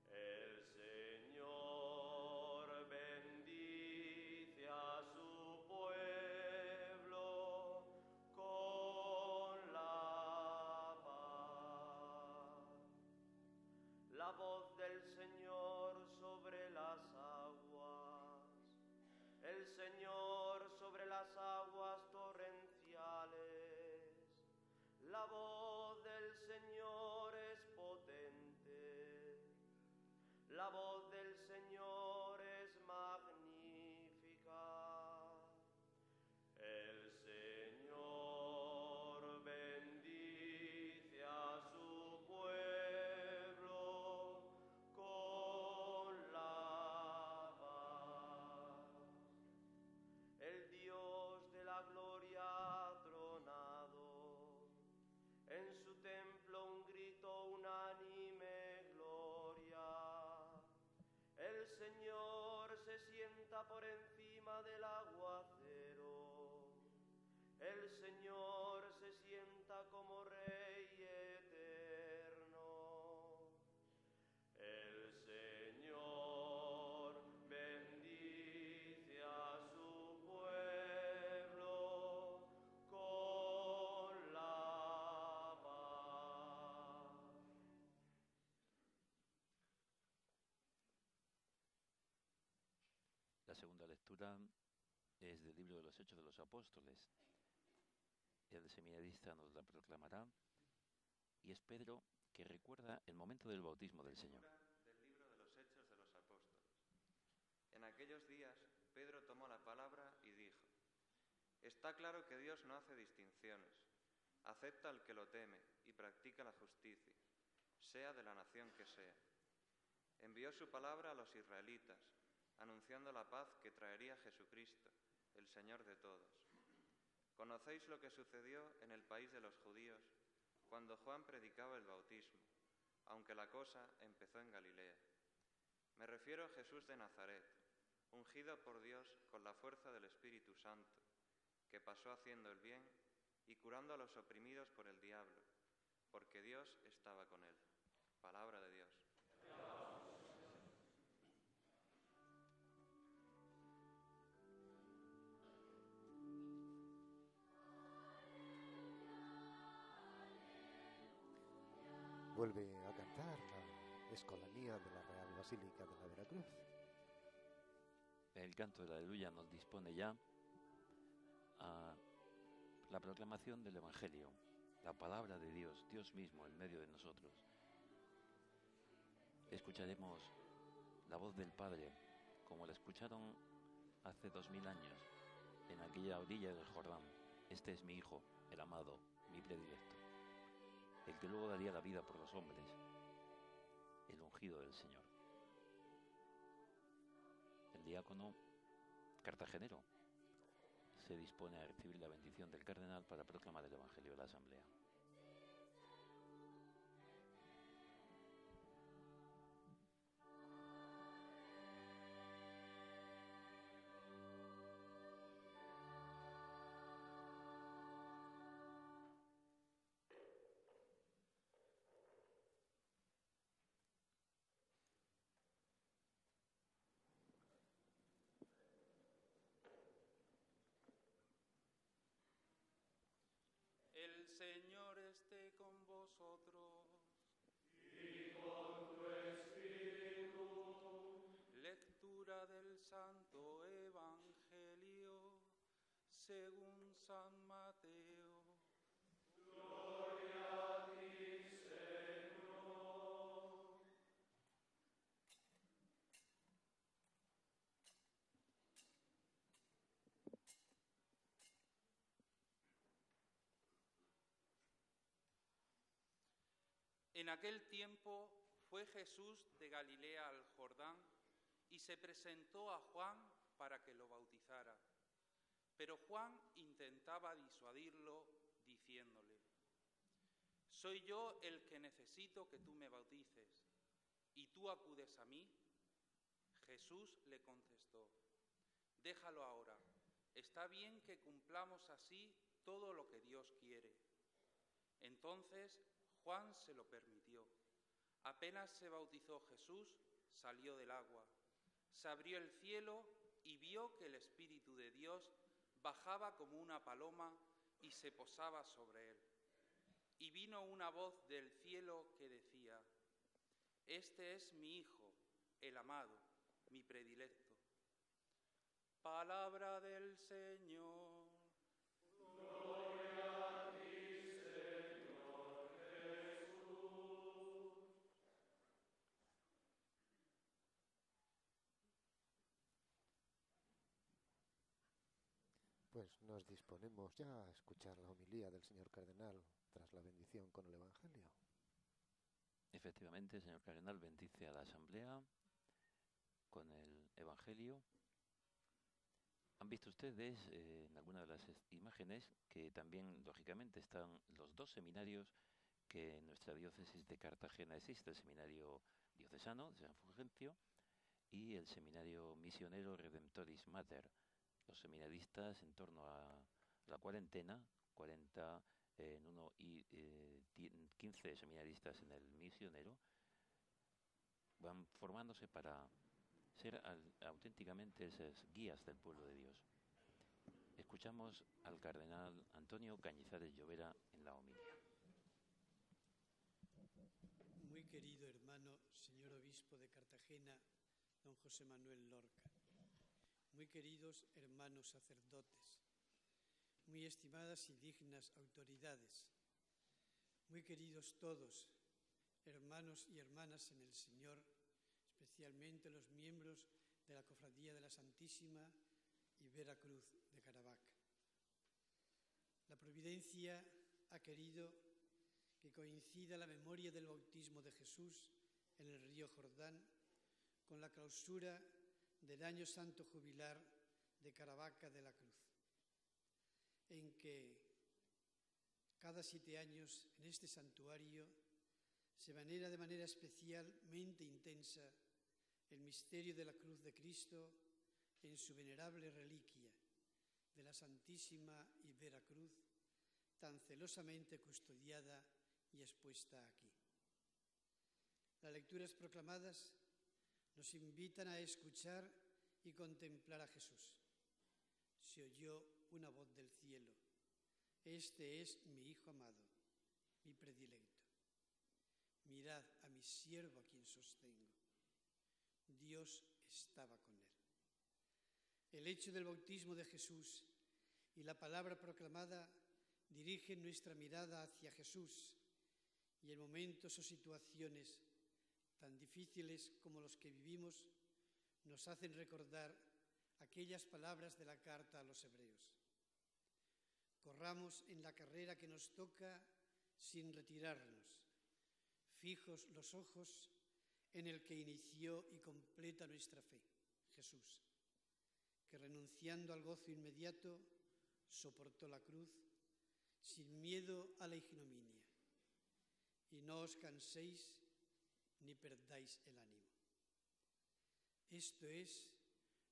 El Señor bendice a su pueblo con la paz. La voz del Señor sobre las aguas, el Señor sobre las aguas torrenciales. La voz del Señor es potente, la voz del Señor es magnífica. El Señor bendice a su pueblo con la paz. El Dios de la gloria ha tronado, en su templo un grito unánime gloria. El Señor se sienta por encima del aguacero, el Señor se sienta como Rey eterno. El Señor bendice a su pueblo con la paz. La segunda lectura es del libro de los Hechos de los Apóstoles. El seminarista nos la proclamará y es Pedro, que recuerda el momento del bautismo del Señor. Del libro de los Hechos de los Apóstoles. En aquellos días, Pedro tomó la palabra y dijo: está claro que Dios no hace distinciones, acepta al que lo teme y practica la justicia, sea de la nación que sea. Envió su palabra a los israelitas, anunciando la paz que traería Jesucristo, el Señor de todos. Conocéis lo que sucedió en el país de los judíos cuando Juan predicaba el bautismo, aunque la cosa empezó en Galilea. Me refiero a Jesús de Nazaret, ungido por Dios con la fuerza del Espíritu Santo, que pasó haciendo el bien y curando a los oprimidos por el diablo, porque Dios estaba con él. Palabra de Dios. Vuelve a cantar la Escolanía de la Real Basílica de la Veracruz. El canto de la aleluya nos dispone ya a la proclamación del Evangelio, la palabra de Dios, Dios mismo en medio de nosotros. Escucharemos la voz del Padre, como la escucharon hace 2000 años, en aquella orilla del Jordán. Este es mi Hijo, el amado, mi predilecto, el que luego daría la vida por los hombres, el ungido del Señor. El diácono cartagenero se dispone a recibir la bendición del cardenal para proclamar el Evangelio de la Asamblea. El Señor esté con vosotros. Y con tu espíritu. Lectura del Santo Evangelio según San Mateo. Gloria a ti, Señor. En aquel tiempo fue Jesús de Galilea al Jordán y se presentó a Juan para que lo bautizara. Pero Juan intentaba disuadirlo diciéndole: ¿soy yo el que necesito que tú me bautices, y tú acudes a mí? Jesús le contestó: déjalo ahora, está bien que cumplamos así todo lo que Dios quiere. Entonces Juan se lo permitió. Apenas se bautizó Jesús, salió del agua. Se abrió el cielo y vio que el Espíritu de Dios bajaba como una paloma y se posaba sobre él. Y vino una voz del cielo que decía: este es mi Hijo, el amado, mi predilecto. Palabra del Señor. Gloria a ti, Señor Jesús. Pues nos disponemos ya a escuchar la homilía del señor cardenal tras la bendición con el Evangelio. Efectivamente, el señor cardenal bendice a la Asamblea con el Evangelio. Han visto ustedes en alguna de las imágenes que también, lógicamente, están los dos seminarios que en nuestra diócesis de Cartagena existe: el seminario diocesano de San Fulgencio y el seminario misionero Redemptoris Mater. Los seminaristas, en torno a la cuarentena, 40 en uno y 15 seminaristas en el misionero, van formándose para ser auténticamente esas guías del pueblo de Dios. Escuchamos al cardenal Antonio Cañizares Llovera en la homilía. Muy querido hermano, señor obispo de Cartagena, don José Manuel Lorca. Muy queridos hermanos sacerdotes, muy estimadas y dignas autoridades, muy queridos todos, hermanos y hermanas en el Señor, especialmente los miembros de la Cofradía de la Santísima y Veracruz de Caravaca. La providencia ha querido que coincida la memoria del bautismo de Jesús en el río Jordán con la clausura del Año Santo Jubilar de Caravaca de la Cruz, en que Cada 7 años en este santuario se venera de manera especialmente intensa el misterio de la cruz de Cristo en su venerable reliquia de la Santísima y Vera Cruz, tan celosamente custodiada y expuesta aquí. Las lecturas proclamadas nos invitan a escuchar y contemplar a Jesús. Se oyó una voz del cielo: este es mi Hijo amado, mi predilecto. Mirad a mi siervo a quien sostengo. Dios estaba con él. El hecho del bautismo de Jesús y la palabra proclamada dirigen nuestra mirada hacia Jesús, y en momentos o situaciones tan difíciles como los que vivimos nos hacen recordar aquellas palabras de la carta a los Hebreos. Corramos en la carrera que nos toca sin retirarnos, fijos los ojos en el que inició y completa nuestra fe, Jesús, que renunciando al gozo inmediato soportó la cruz sin miedo a la ignominia. Y no os canséis ni perdáis el ánimo. Esto es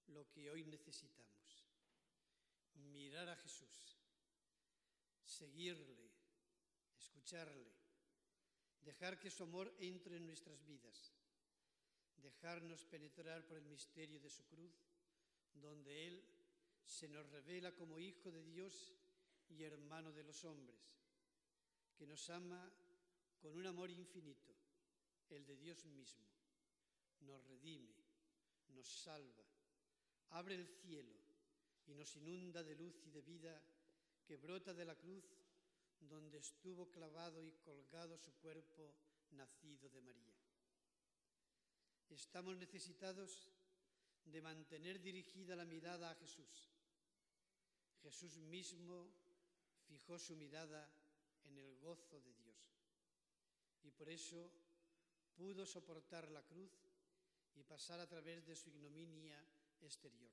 lo que hoy necesitamos: mirar a Jesús, seguirle, escucharle, dejar que su amor entre en nuestras vidas, dejarnos penetrar por el misterio de su cruz, donde Él se nos revela como Hijo de Dios y hermano de los hombres, que nos ama con un amor infinito, el de Dios mismo. Nos redime, nos salva, abre el cielo y nos inunda de luz y de vida que brota de la cruz donde estuvo clavado y colgado su cuerpo nacido de María. Estamos necesitados de mantener dirigida la mirada a Jesús. Jesús mismo fijó su mirada en el gozo de Dios y por eso pudo soportar la cruz y pasar a través de su ignominia exterior.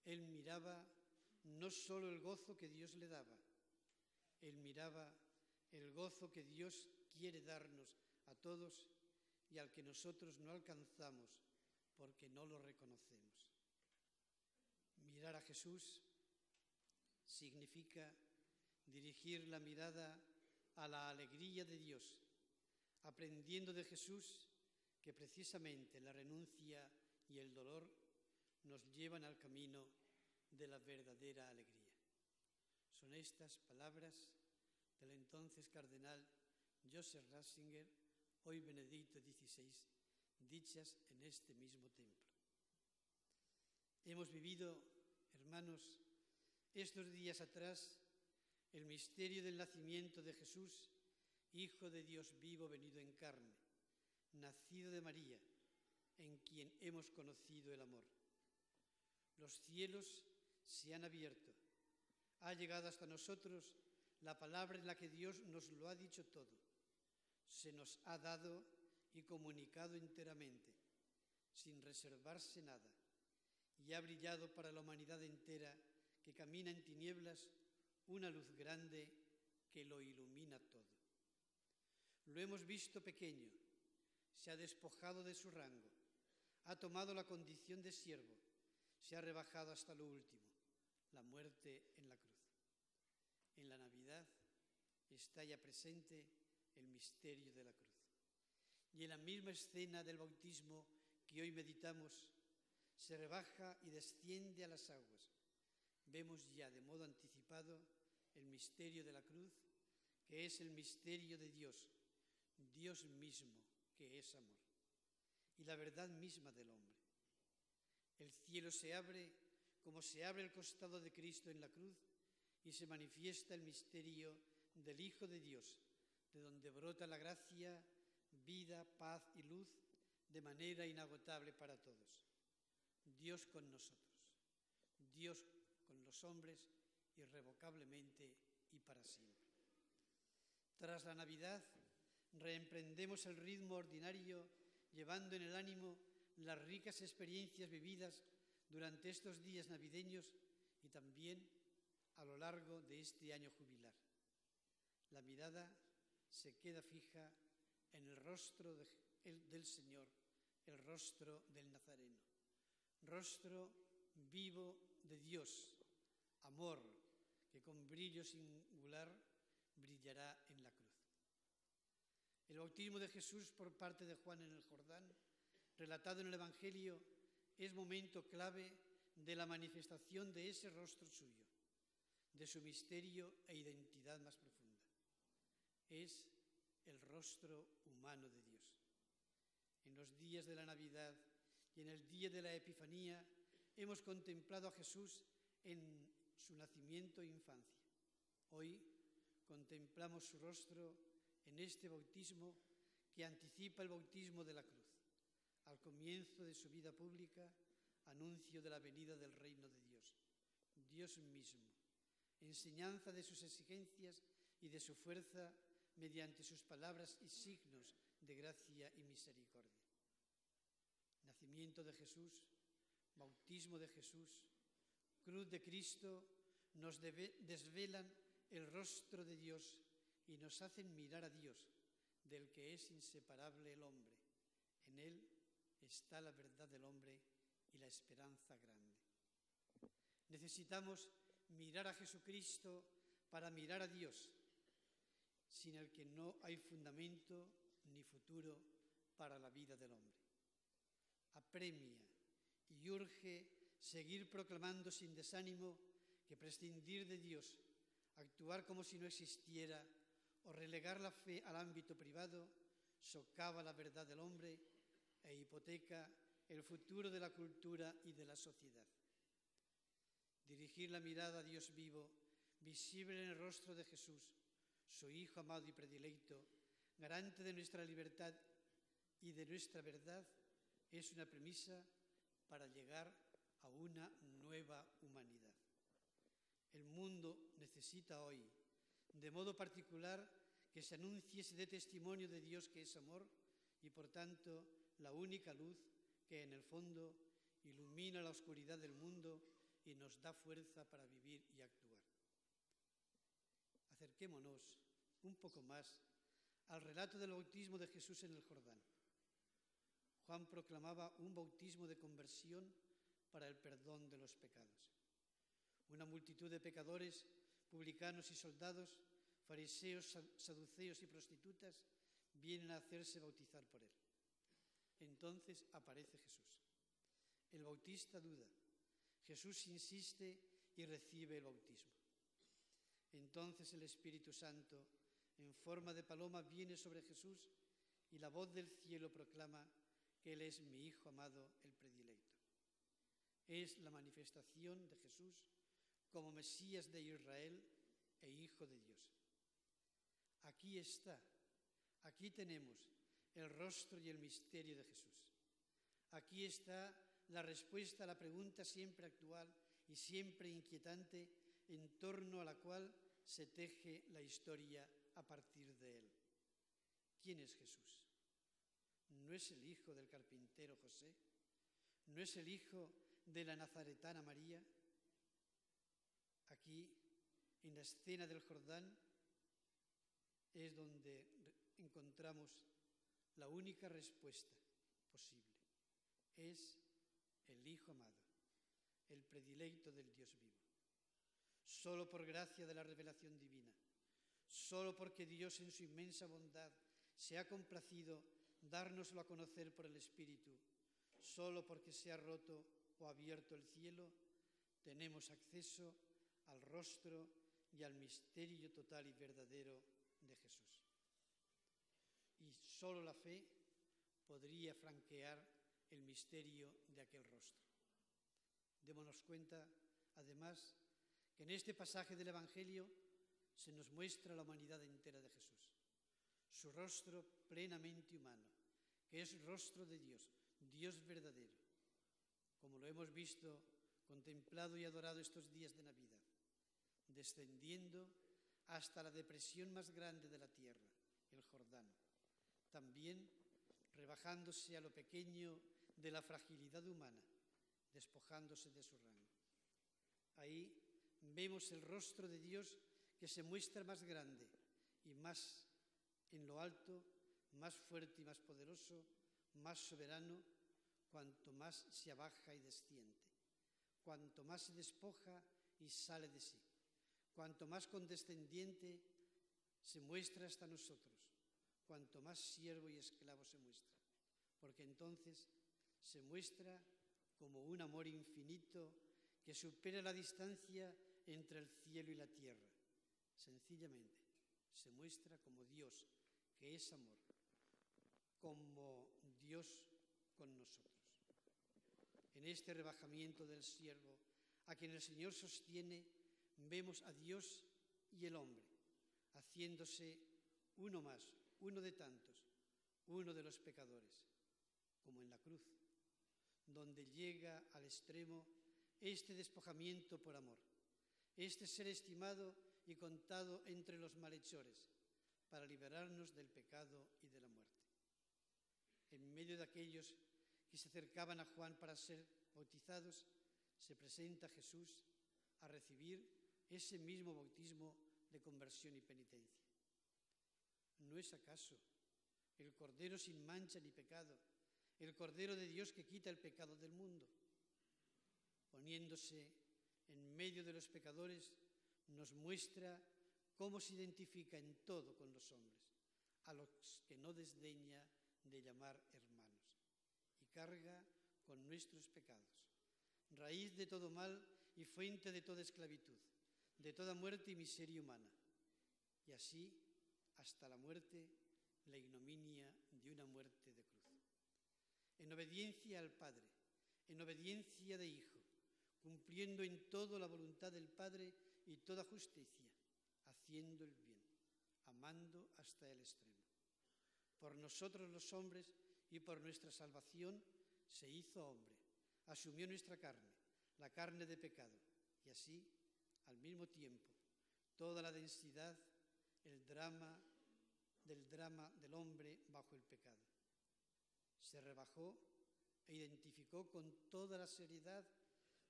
Él miraba no solo el gozo que Dios le daba, él miraba el gozo que Dios quiere darnos a todos y al que nosotros no alcanzamos porque no lo reconocemos. Mirar a Jesús significa dirigir la mirada a la alegría de Dios, aprendiendo de Jesús que precisamente la renuncia y el dolor nos llevan al camino de la verdadera alegría. Son estas palabras del entonces cardenal Joseph Ratzinger, hoy Benedicto XVI, dichas en este mismo templo. Hemos vivido, hermanos, estos días atrás el misterio del nacimiento de Jesús, Hijo de Dios vivo venido en carne, nacido de María, en quien hemos conocido el amor. Los cielos se han abierto. Ha llegado hasta nosotros la palabra en la que Dios nos lo ha dicho todo. Se nos ha dado y comunicado enteramente, sin reservarse nada, y ha brillado para la humanidad entera que camina en tinieblas una luz grande que lo ilumina todo. Lo hemos visto pequeño, se ha despojado de su rango, ha tomado la condición de siervo, se ha rebajado hasta lo último, la muerte en la cruz. En la Navidad está ya presente el misterio de la cruz. Y en la misma escena del bautismo que hoy meditamos, se rebaja y desciende a las aguas. Vemos ya de modo anticipado el misterio de la cruz, que es el misterio de Dios, Dios mismo, que es amor, y la verdad misma del hombre. El cielo se abre como se abre el costado de Cristo en la cruz y se manifiesta el misterio del Hijo de Dios, de donde brota la gracia, vida, paz y luz de manera inagotable para todos. Dios con nosotros, Dios con los hombres irrevocablemente y para siempre. Tras la Navidad, reemprendemos el ritmo ordinario, llevando en el ánimo las ricas experiencias vividas durante estos días navideños y también a lo largo de este año jubilar. La mirada se queda fija en el rostro del Señor, el rostro del Nazareno, rostro vivo de Dios, amor que con brillo singular brillará en la cruz. El bautismo de Jesús por parte de Juan en el Jordán, relatado en el Evangelio, es momento clave de la manifestación de ese rostro suyo, de su misterio e identidad más profunda. Es el rostro humano de Dios. En los días de la Navidad y en el día de la Epifanía hemos contemplado a Jesús en su nacimiento e infancia. Hoy contemplamos su rostro en este bautismo que anticipa el bautismo de la cruz. Al comienzo de su vida pública, anuncio de la venida del reino de Dios, Dios mismo, enseñanza de sus exigencias y de su fuerza mediante sus palabras y signos de gracia y misericordia. Nacimiento de Jesús, bautismo de Jesús, cruz de Cristo nos desvelan el rostro de Dios y nos hacen mirar a Dios, del que es inseparable el hombre. En él está la verdad del hombre y la esperanza grande. Necesitamos mirar a Jesucristo para mirar a Dios, sin el que no hay fundamento ni futuro para la vida del hombre. Apremia y urge seguir proclamando sin desánimo que prescindir de Dios, actuar como si no existiera o relegar la fe al ámbito privado socava la verdad del hombre e hipoteca el futuro de la cultura y de la sociedad. Dirigir la mirada a Dios vivo, visible en el rostro de Jesús, su Hijo amado y predilecto, garante de nuestra libertad y de nuestra verdad, es una premisa para llegar a una nueva humanidad. El mundo necesita hoy, de modo particular, que se anuncie y se dé testimonio de Dios que es amor y, por tanto, la única luz que, en el fondo, ilumina la oscuridad del mundo y nos da fuerza para vivir y actuar. Acerquémonos un poco más al relato del bautismo de Jesús en el Jordán. Juan proclamaba un bautismo de conversión para el perdón de los pecados. Una multitud de pecadores, publicanos y soldados, fariseos, saduceos y prostitutas vienen a hacerse bautizar por él. Entonces aparece Jesús. El bautista duda. Jesús insiste y recibe el bautismo. Entonces el Espíritu Santo, en forma de paloma, viene sobre Jesús y la voz del cielo proclama que Él es mi Hijo amado, el predilecto. Es la manifestación de Jesús como Mesías de Israel e Hijo de Dios. Aquí está, aquí tenemos el rostro y el misterio de Jesús. Aquí está la respuesta a la pregunta siempre actual y siempre inquietante en torno a la cual se teje la historia a partir de él. ¿Quién es Jesús? ¿No es el hijo del carpintero José? ¿No es el hijo de la nazaretana María? Aquí, en la escena del Jordán, es donde encontramos la única respuesta posible. Es el Hijo amado, el predilecto del Dios vivo. Solo por gracia de la revelación divina, solo porque Dios en su inmensa bondad se ha complacido dárnoslo a conocer por el Espíritu, solo porque se ha roto o abierto el cielo, tenemos acceso al rostro y al misterio total y verdadero de Jesús. Y solo la fe podría franquear el misterio de aquel rostro. Démonos cuenta, además, que en este pasaje del Evangelio se nos muestra la humanidad entera de Jesús, su rostro plenamente humano, que es rostro de Dios, Dios verdadero, como lo hemos visto, contemplado y adorado estos días de Navidad, descendiendo hasta la depresión más grande de la tierra, el Jordán, también rebajándose a lo pequeño de la fragilidad humana, despojándose de su rango. Ahí vemos el rostro de Dios que se muestra más grande y más en lo alto, más fuerte y más poderoso, más soberano, cuanto más se abaja y desciende, cuanto más se despoja y sale de sí, cuanto más condescendiente se muestra hasta nosotros, cuanto más siervo y esclavo se muestra, porque entonces se muestra como un amor infinito que supera la distancia entre el cielo y la tierra. Sencillamente, se muestra como Dios, que es amor, como Dios con nosotros. En este rebajamiento del siervo, a quien el Señor sostiene, vemos a Dios y el hombre, haciéndose uno más, uno de tantos, uno de los pecadores, como en la cruz, donde llega al extremo este despojamiento por amor, este ser estimado y contado entre los malhechores, para liberarnos del pecado y de la muerte. En medio de aquellos que se acercaban a Juan para ser bautizados, se presenta Jesús a recibir ese mismo bautismo de conversión y penitencia. ¿No es acaso el Cordero sin mancha ni pecado, el Cordero de Dios que quita el pecado del mundo? Poniéndose en medio de los pecadores, nos muestra cómo se identifica en todo con los hombres, a los que no desdeña de llamar hermanos, y carga con nuestros pecados, raíz de todo mal y fuente de toda esclavitud, de toda muerte y miseria humana, y así hasta la muerte, la ignominia de una muerte de cruz. En obediencia al Padre, en obediencia de Hijo, cumpliendo en todo la voluntad del Padre y toda justicia, haciendo el bien, amando hasta el extremo. Por nosotros los hombres y por nuestra salvación se hizo hombre, asumió nuestra carne, la carne de pecado, y así, al mismo tiempo, toda la densidad, el drama del hombre bajo el pecado. Se rebajó e identificó con toda la seriedad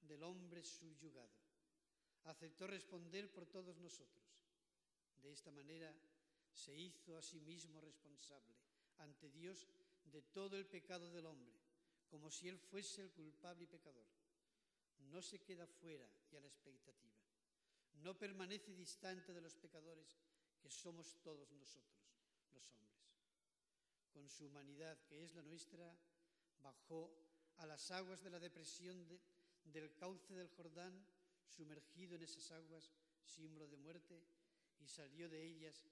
del hombre subyugado. Aceptó responder por todos nosotros. De esta manera se hizo a sí mismo responsable ante Dios de todo el pecado del hombre, como si él fuese el culpable y pecador. No se queda fuera y a la expectativa. No permanece distante de los pecadores que somos todos nosotros, los hombres. Con su humanidad, que es la nuestra, bajó a las aguas de la depresión del cauce del Jordán, sumergido en esas aguas, símbolo de muerte, y salió de ellas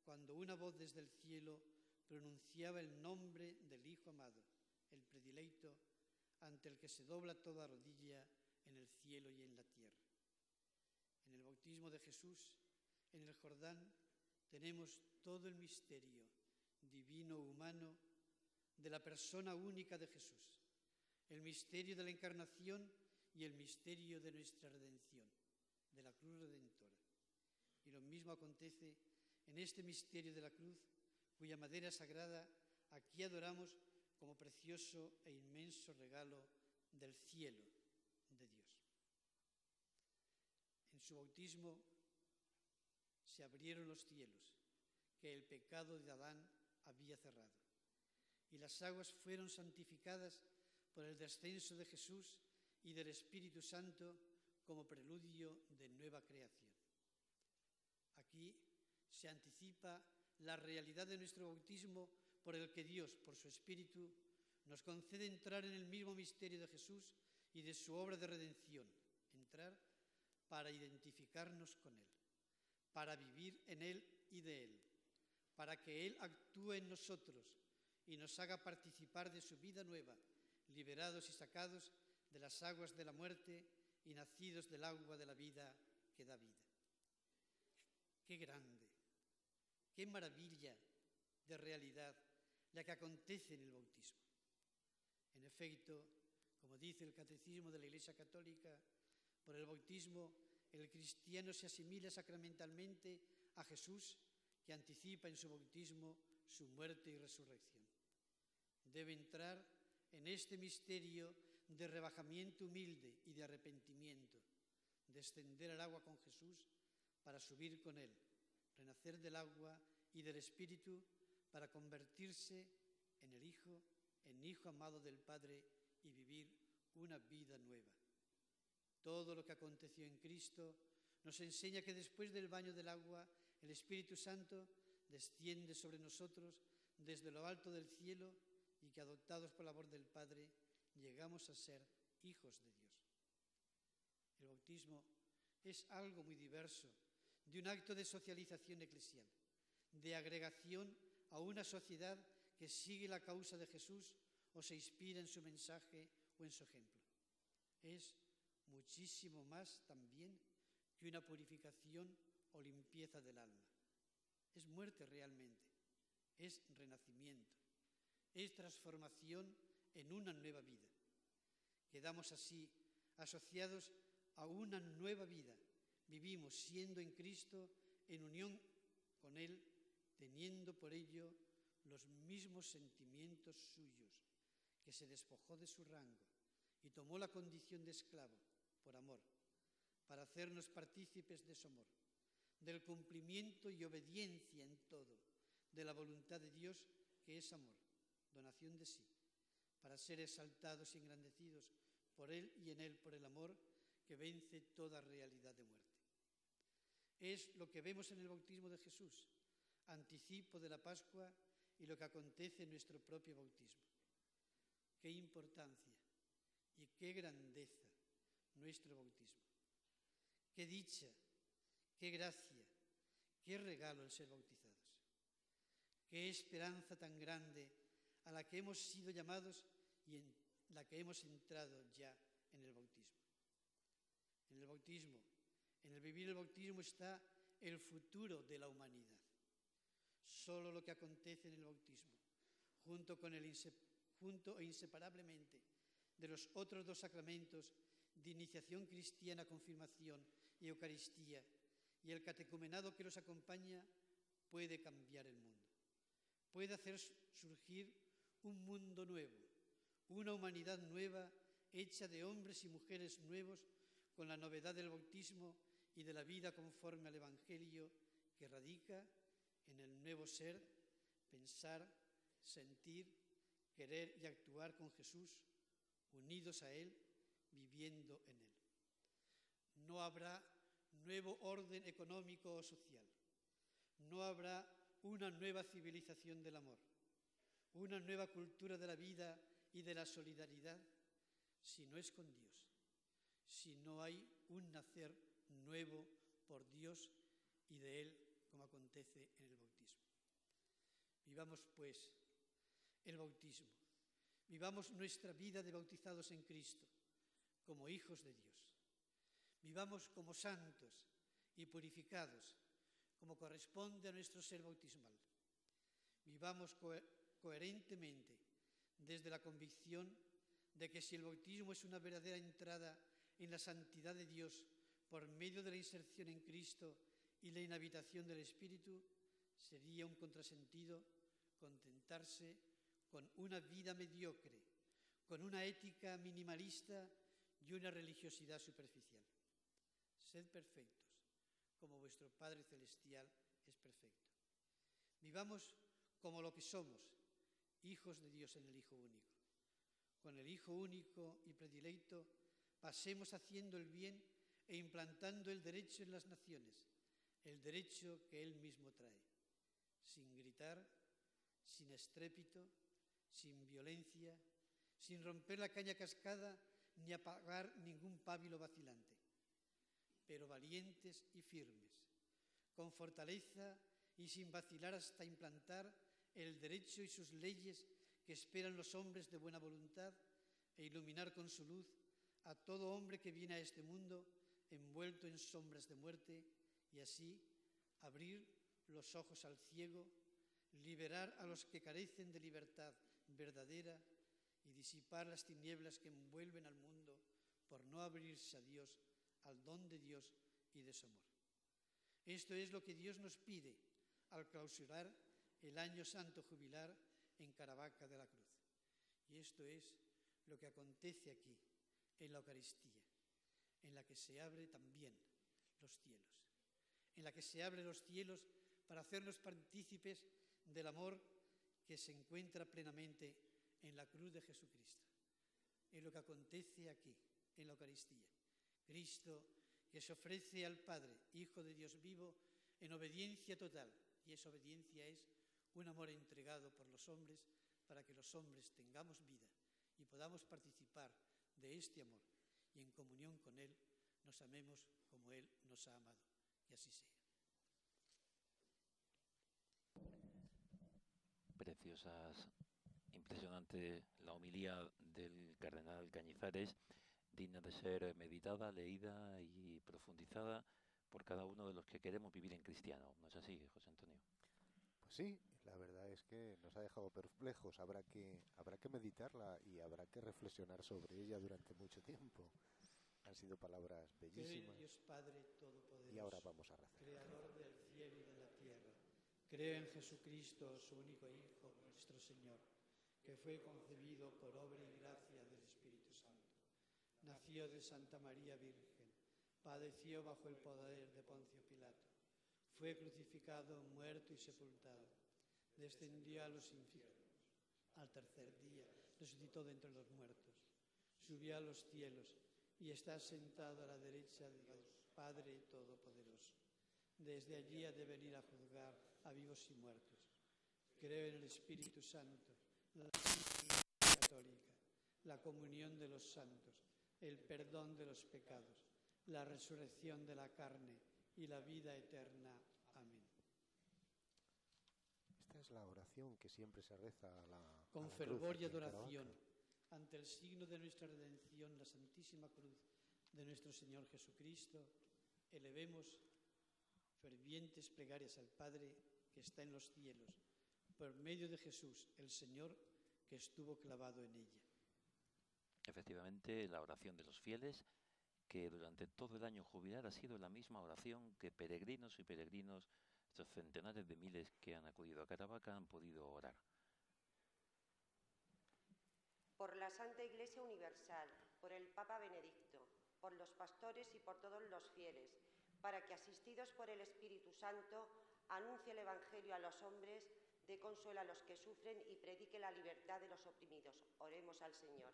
cuando una voz desde el cielo pronunciaba el nombre del Hijo amado, el predilecto, ante el que se dobla toda rodilla en el cielo y en la tierra. En el bautismo de Jesús, en el Jordán, tenemos todo el misterio divino-humano de la persona única de Jesús, el misterio de la encarnación y el misterio de nuestra redención, de la cruz redentora. Y lo mismo acontece en este misterio de la cruz, cuya madera sagrada aquí adoramos como precioso e inmenso regalo del cielo de Dios. En su bautismo se abrieron los cielos, que el pecado de Adán había cerrado, y las aguas fueron santificadas por el descenso de Jesús y del Espíritu Santo como preludio de nueva creación. Aquí se anticipa la realidad de nuestro bautismo, por el que Dios, por su Espíritu, nos concede entrar en el mismo misterio de Jesús y de su obra de redención, entrar para identificarnos con Él, para vivir en Él y de Él, para que Él actúe en nosotros y nos haga participar de su vida nueva, liberados y sacados de las aguas de la muerte y nacidos del agua de la vida que da vida. ¡Qué grande! ¡Qué maravilla de realidad la que acontece en el bautismo! En efecto, como dice el Catecismo de la Iglesia Católica, por el bautismo el cristiano se asimila sacramentalmente a Jesús, que anticipa en su bautismo su muerte y resurrección. Debe entrar en este misterio de rebajamiento humilde y de arrepentimiento, descender al agua con Jesús para subir con Él, renacer del agua y del Espíritu para convertirse en hijo amado del Padre y vivir una vida nueva. Todo lo que aconteció en Cristo nos enseña que después del baño del agua, el Espíritu Santo desciende sobre nosotros desde lo alto del cielo y que, adoptados por la voz del Padre, llegamos a ser hijos de Dios. El bautismo es algo muy diverso de un acto de socialización eclesial, de agregación a una sociedad que sigue la causa de Jesús o se inspira en su mensaje o en su ejemplo. Es muchísimo más también que una purificación o limpieza del alma. Es muerte realmente, es renacimiento, es transformación en una nueva vida. Quedamos así asociados a una nueva vida. Vivimos siendo en Cristo en unión con Él, teniendo por ello los mismos sentimientos suyos, que se despojó de su rango y tomó la condición de esclavo por amor, para hacernos partícipes de su amor, del cumplimiento y obediencia en todo, de la voluntad de Dios, que es amor, donación de sí, para ser exaltados y engrandecidos por Él y en Él por el amor que vence toda realidad de muerte. Es lo que vemos en el bautismo de Jesús, anticipo de la Pascua y lo que acontece en nuestro propio bautismo. Qué importancia y qué grandeza nuestro bautismo. Qué dicha, qué gracia, qué regalo el ser bautizados. Qué esperanza tan grande a la que hemos sido llamados y en la que hemos entrado ya en el bautismo. En el bautismo, en el vivir el bautismo está el futuro de la humanidad. Solo lo que acontece en el bautismo, junto e inseparablemente de los otros dos sacramentos de iniciación cristiana, confirmación y Eucaristía, y el catecumenado que los acompaña, puede cambiar el mundo. Puede hacer surgir un mundo nuevo, una humanidad nueva, hecha de hombres y mujeres nuevos, con la novedad del bautismo y de la vida conforme al Evangelio, que radica en el nuevo ser, pensar, sentir, querer y actuar con Jesús, unidos a Él, viviendo en Él. No habrá nuevo orden económico o social. No habrá una nueva civilización del amor, una nueva cultura de la vida y de la solidaridad, si no es con Dios, si no hay un nacer nuevo por Dios y de Él, como acontece en el bautismo. Vivamos, pues, el bautismo. Vivamos nuestra vida de bautizados en Cristo, como hijos de Dios. Vivamos como santos y purificados, como corresponde a nuestro ser bautismal. Vivamos coherentemente desde la convicción de que si el bautismo es una verdadera entrada en la santidad de Dios por medio de la inserción en Cristo y la inhabitación del Espíritu, sería un contrasentido contentarse con una vida mediocre, con una ética minimalista y una religiosidad superficial. Sed perfectos, como vuestro Padre Celestial es perfecto. Vivamos como lo que somos, hijos de Dios en el Hijo único. Con el Hijo único y predilecto, pasemos haciendo el bien e implantando el derecho en las naciones, el derecho que Él mismo trae, sin gritar, sin estrépito, sin violencia, sin romper la caña cascada ni apagar ningún pábilo vacilante, pero valientes y firmes, con fortaleza y sin vacilar hasta implantar el derecho y sus leyes que esperan los hombres de buena voluntad e iluminar con su luz a todo hombre que viene a este mundo envuelto en sombras de muerte, y así abrir los ojos al ciego, liberar a los que carecen de libertad verdadera y disipar las tinieblas que envuelven al mundo por no abrirse a Dios, al don de Dios y de su amor. Esto es lo que Dios nos pide al clausurar el año santo jubilar en Caravaca de la Cruz. Y esto es lo que acontece aquí, en la Eucaristía, en la que se abren también los cielos, en la que se abren los cielos para hacernos partícipes del amor que se encuentra plenamente en la cruz de Jesucristo, en lo que acontece aquí, en la Eucaristía. Cristo, que se ofrece al Padre, Hijo de Dios vivo, en obediencia total, y esa obediencia es un amor entregado por los hombres para que los hombres tengamos vida y podamos participar de este amor y en comunión con Él nos amemos como Él nos ha amado. Que así sea. Preciosas, impresionante la homilía del cardenal Cañizares, digna de ser meditada, leída y profundizada por cada uno de los que queremos vivir en cristiano. ¿No es así, José Antonio? Pues sí, la verdad es que nos ha dejado perplejos. Habrá que meditarla y habrá que reflexionar sobre ella durante mucho tiempo. Han sido palabras bellísimas. Creo en Dios Padre Todopoderoso, y ahora vamos a rezar. Creador del cielo y de la tierra. Creo en Jesucristo, su único Hijo, nuestro Señor, que fue concebido por obra y gracia del Espíritu Santo. Nació de Santa María Virgen, padeció bajo el poder de Poncio Pilato, fue crucificado, muerto y sepultado, descendió a los infiernos, al tercer día resucitó de entre los muertos, subió a los cielos y está sentado a la derecha de Dios, Padre Todopoderoso. Desde allí ha de venir a juzgar a vivos y muertos. Creo en el Espíritu Santo, la Iglesia Católica, la comunión de los santos, el perdón de los pecados, la resurrección de la carne y la vida eterna. Amén. Esta es la oración que siempre se reza Con fervor y adoración, ante el signo de nuestra redención, la Santísima Cruz de nuestro Señor Jesucristo, elevemos fervientes plegarias al Padre que está en los cielos, por medio de Jesús, el Señor, que estuvo clavado en ella. Efectivamente, la oración de los fieles, que durante todo el año jubilar ha sido la misma oración que peregrinos y peregrinos, estos centenares de miles que han acudido a Caravaca, han podido orar. Por la Santa Iglesia Universal, por el Papa Benedicto, por los pastores y por todos los fieles, para que, asistidos por el Espíritu Santo, anuncie el Evangelio a los hombres, dé consuelo a los que sufren y predique la libertad de los oprimidos. Oremos al Señor.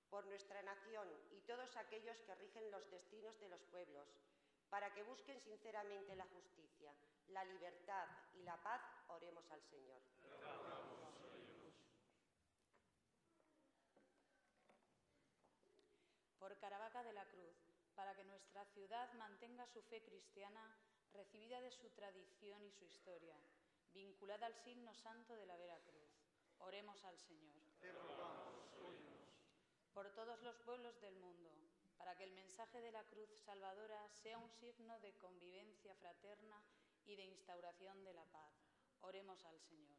Por nuestra nación y todos aquellos que rigen los destinos de los pueblos, para que busquen sinceramente la justicia, la libertad y la paz, oremos al Señor. Por Caravaca de la Cruz, para que nuestra ciudad mantenga su fe cristiana, recibida de su tradición y su historia, vinculada al signo santo de la Vera Cruz. Oremos al Señor. Por todos los pueblos del mundo, para que el mensaje de la cruz salvadora sea un signo de convivencia fraterna y de instauración de la paz. Oremos al Señor.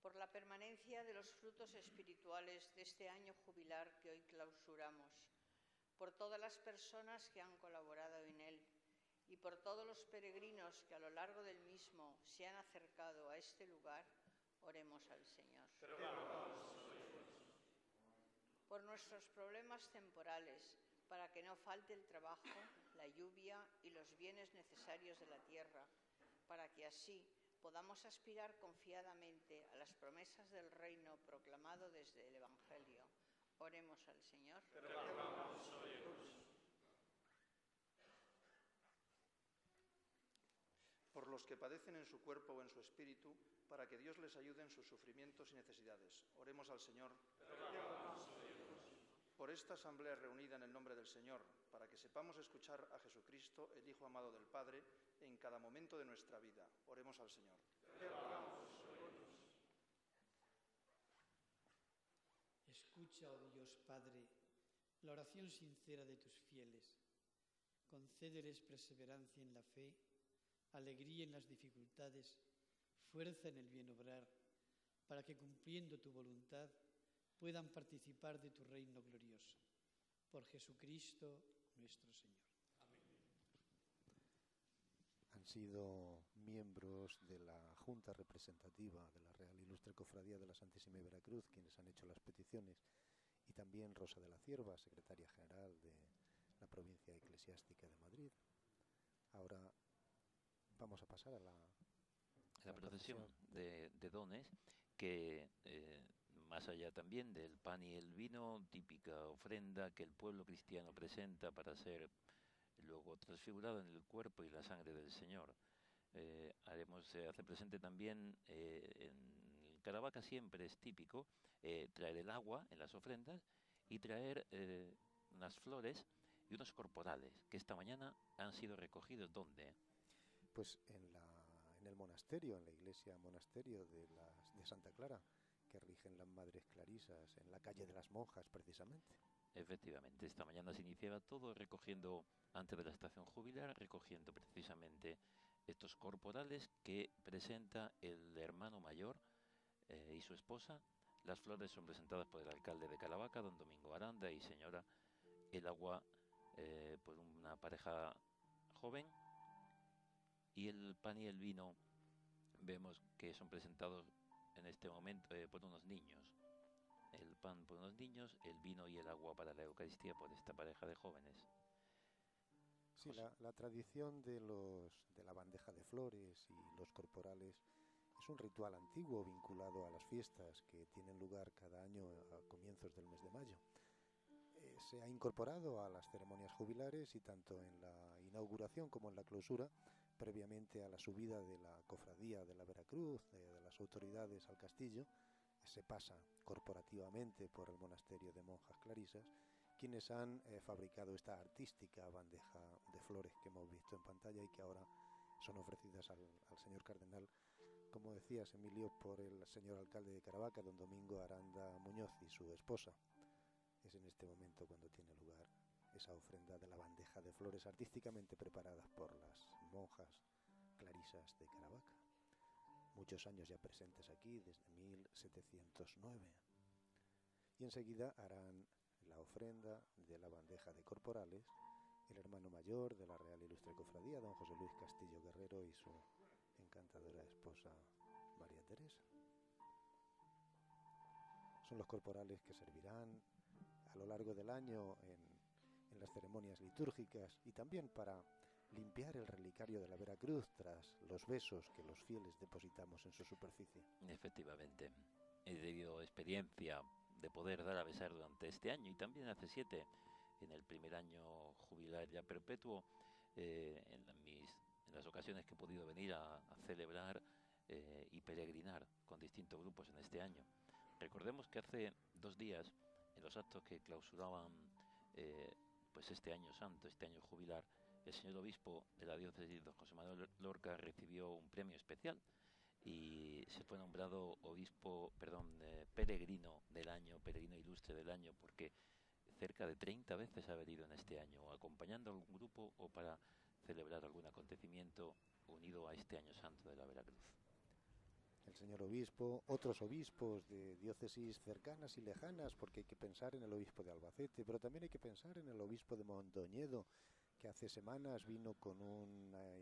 Por la permanencia de los frutos espirituales de este año jubilar que hoy clausuramos, por todas las personas que han colaborado en él y por todos los peregrinos que a lo largo del mismo se han acercado a este lugar, oremos al Señor. Por nuestros problemas temporales, para que no falte el trabajo, la lluvia y los bienes necesarios de la tierra, para que así podamos aspirar confiadamente a las promesas del reino proclamado desde el Evangelio. Oremos al Señor. Por los que padecen en su cuerpo o en su espíritu, para que Dios les ayude en sus sufrimientos y necesidades. Oremos al Señor. Por esta asamblea reunida en el nombre del Señor, para que sepamos escuchar a Jesucristo, el Hijo amado del Padre, en cada momento de nuestra vida. Oremos al Señor. Escucha, oh Dios Padre, la oración sincera de tus fieles. Concédeles perseverancia en la fe, alegría en las dificultades, fuerza en el bien obrar, para que cumpliendo tu voluntad puedan participar de tu reino glorioso. Por Jesucristo nuestro Señor. Han sido miembros de la Junta Representativa de la Real Ilustre Cofradía de la Santísima Veracruz quienes han hecho las peticiones, y también Rosa de la Cierva, secretaria general de la Provincia Eclesiástica de Madrid. Ahora vamos a pasar a la procesión de dones, que más allá también del pan y el vino, típica ofrenda que el pueblo cristiano presenta para ser luego transfigurado en el cuerpo y la sangre del Señor. Se hace presente también en Caravaca, siempre es típico traer el agua en las ofrendas y traer unas flores y unos corporales que esta mañana han sido recogidos. ¿Dónde? Pues en el monasterio, en la iglesia monasterio de Santa Clara, que rigen las Madres Clarisas, en la calle de las Monjas precisamente. Efectivamente, esta mañana se iniciaba todo recogiendo, antes de la estación jubilar, recogiendo precisamente estos corporales que presenta el hermano mayor y su esposa. Las flores son presentadas por el alcalde de Caravaca, don Domingo Aranda, y señora. El agua por una pareja joven, y el pan y el vino vemos que son presentados en este momento por unos niños. El pan por unos niños, el vino y el agua para la Eucaristía por esta pareja de jóvenes. Sí, la tradición de la bandeja de flores y los corporales es un ritual antiguo vinculado a las fiestas que tienen lugar cada año a comienzos del mes de mayo. Se ha incorporado a las ceremonias jubilares y tanto en la inauguración como en la clausura, previamente a la subida de la cofradía de la Veracruz, de las autoridades al castillo, se pasa corporativamente por el monasterio de monjas clarisas, quienes han fabricado esta artística bandeja de flores que hemos visto en pantalla y que ahora son ofrecidas al señor cardenal, como decías, Emilio, por el señor alcalde de Caravaca, don Domingo Aranda Muñoz, y su esposa. Es en este momento cuando tiene lugar esa ofrenda de la bandeja de flores artísticamente preparadas por las monjas clarisas de Caravaca. Muchos años ya presentes aquí, desde 1709. Y enseguida harán la ofrenda de la bandeja de corporales el hermano mayor de la Real Ilustre Cofradía, don José Luis Castillo Guerrero, y su encantadora esposa María Teresa. Son los corporales que servirán a lo largo del año en las ceremonias litúrgicas y también para limpiar el relicario de la Veracruz tras los besos que los fieles depositamos en su superficie. Efectivamente, he tenido experiencia de poder dar a besar durante este año y también hace 7, en el primer año jubilar ya perpetuo, en las ocasiones que he podido venir a celebrar y peregrinar con distintos grupos en este año. Recordemos que hace 2 días, en los actos que clausuraban pues este año santo, este año jubilar, el señor obispo de la diócesis, don José Manuel Lorca, recibió un premio especial y se fue nombrado peregrino del año, peregrino ilustre del año, porque cerca de 30 veces ha venido en este año, acompañando a algún grupo o para celebrar algún acontecimiento unido a este año santo de la Veracruz. El señor obispo, otros obispos de diócesis cercanas y lejanas, porque hay que pensar en el obispo de Albacete, pero también hay que pensar en el obispo de Mondoñedo, que hace semanas vino con una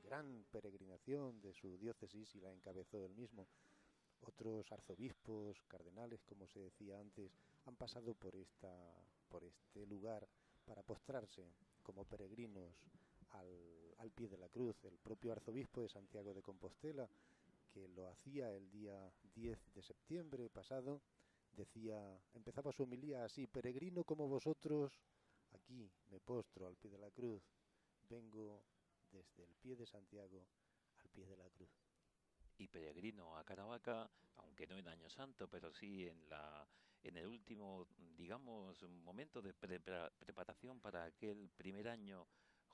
gran peregrinación de su diócesis y la encabezó él mismo. Otros arzobispos, cardenales, como se decía antes, han pasado por este lugar para postrarse como peregrinos al pie de la cruz. El propio arzobispo de Santiago de Compostela, que lo hacía el día 10 de septiembre pasado, empezaba su homilía así: peregrino como vosotros, aquí me postro al pie de la cruz, vengo desde el pie de Santiago al pie de la cruz. Y peregrino a Caravaca, aunque no en Año Santo, pero sí en el último, digamos, momento de preparación para aquel primer año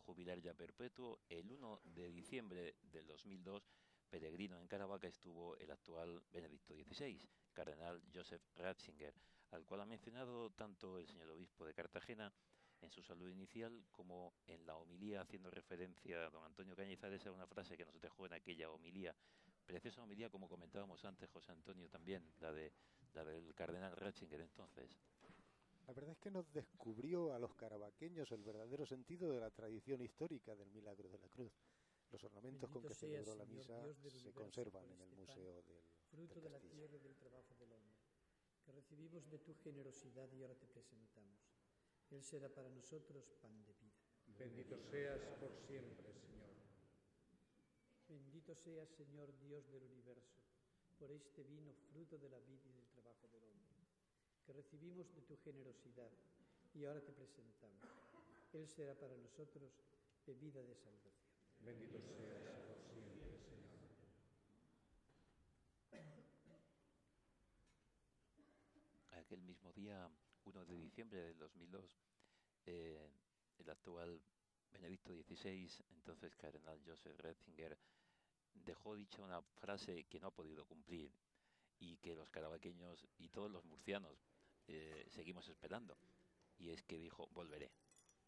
jubilar ya perpetuo. El 1 de diciembre del 2002, peregrino en Caravaca estuvo el actual Benedicto XVI, cardenal Joseph Ratzinger, al cual ha mencionado tanto el señor obispo de Cartagena en su saludo inicial como en la homilía, haciendo referencia a don Antonio Cañizares a una frase que nos dejó en aquella homilía, preciosa homilía, como comentábamos antes, José Antonio, también, la del cardenal Ratzinger entonces. La verdad es que nos descubrió a los caravaqueños el verdadero sentido de la tradición histórica del milagro de la cruz. Los ornamentos con que celebró la misa se conservan en el Museo del fruto de la Castillo. tierra y del trabajo del hombre, que recibimos de tu generosidad y ahora te presentamos. Él será para nosotros pan de vida. Bendito seas por siempre, Señor. Bendito seas, Señor Dios del universo, por este vino fruto de la vida y del trabajo del hombre, que recibimos de tu generosidad y ahora te presentamos. Él será para nosotros bebida de salvación. Bendito seas por siempre, Señor. Aquel mismo día, 1 de diciembre del 2002, el actual Benedicto XVI, entonces cardenal Joseph Ratzinger, dejó dicha una frase que no ha podido cumplir y que los carabaqueños y todos los murcianos seguimos esperando. Y es que dijo, volveré.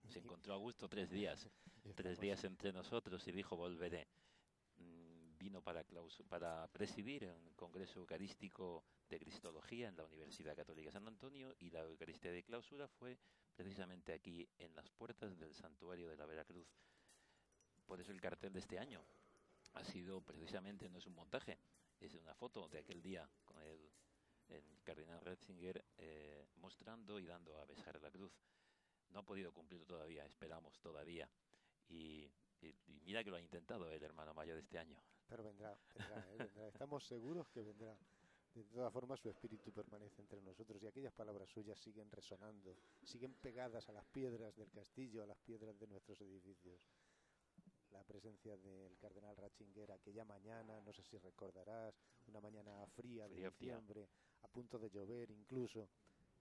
Se encontró a gusto 3 días, 3 días entre nosotros y dijo, volveré. Vino para presidir un congreso eucarístico de Cristología en la Universidad Católica de San Antonio, y la Eucaristía de clausura fue precisamente aquí, en las puertas del Santuario de la Veracruz. Por eso el cartel de este año ha sido precisamente, no es un montaje, es una foto de aquel día con el cardenal Ratzinger mostrando y dando a besar la cruz. No ha podido cumplir todavía, esperamos todavía. Y mira que lo ha intentado el hermano mayor de este año. Pero vendrá, vendrá. Estamos seguros que vendrá. De todas formas, su espíritu permanece entre nosotros y aquellas palabras suyas siguen resonando, siguen pegadas a las piedras del castillo, a las piedras de nuestros edificios. La presencia del cardenal Ratzinger aquella mañana, no sé si recordarás, una mañana fría de diciembre, a punto de llover incluso,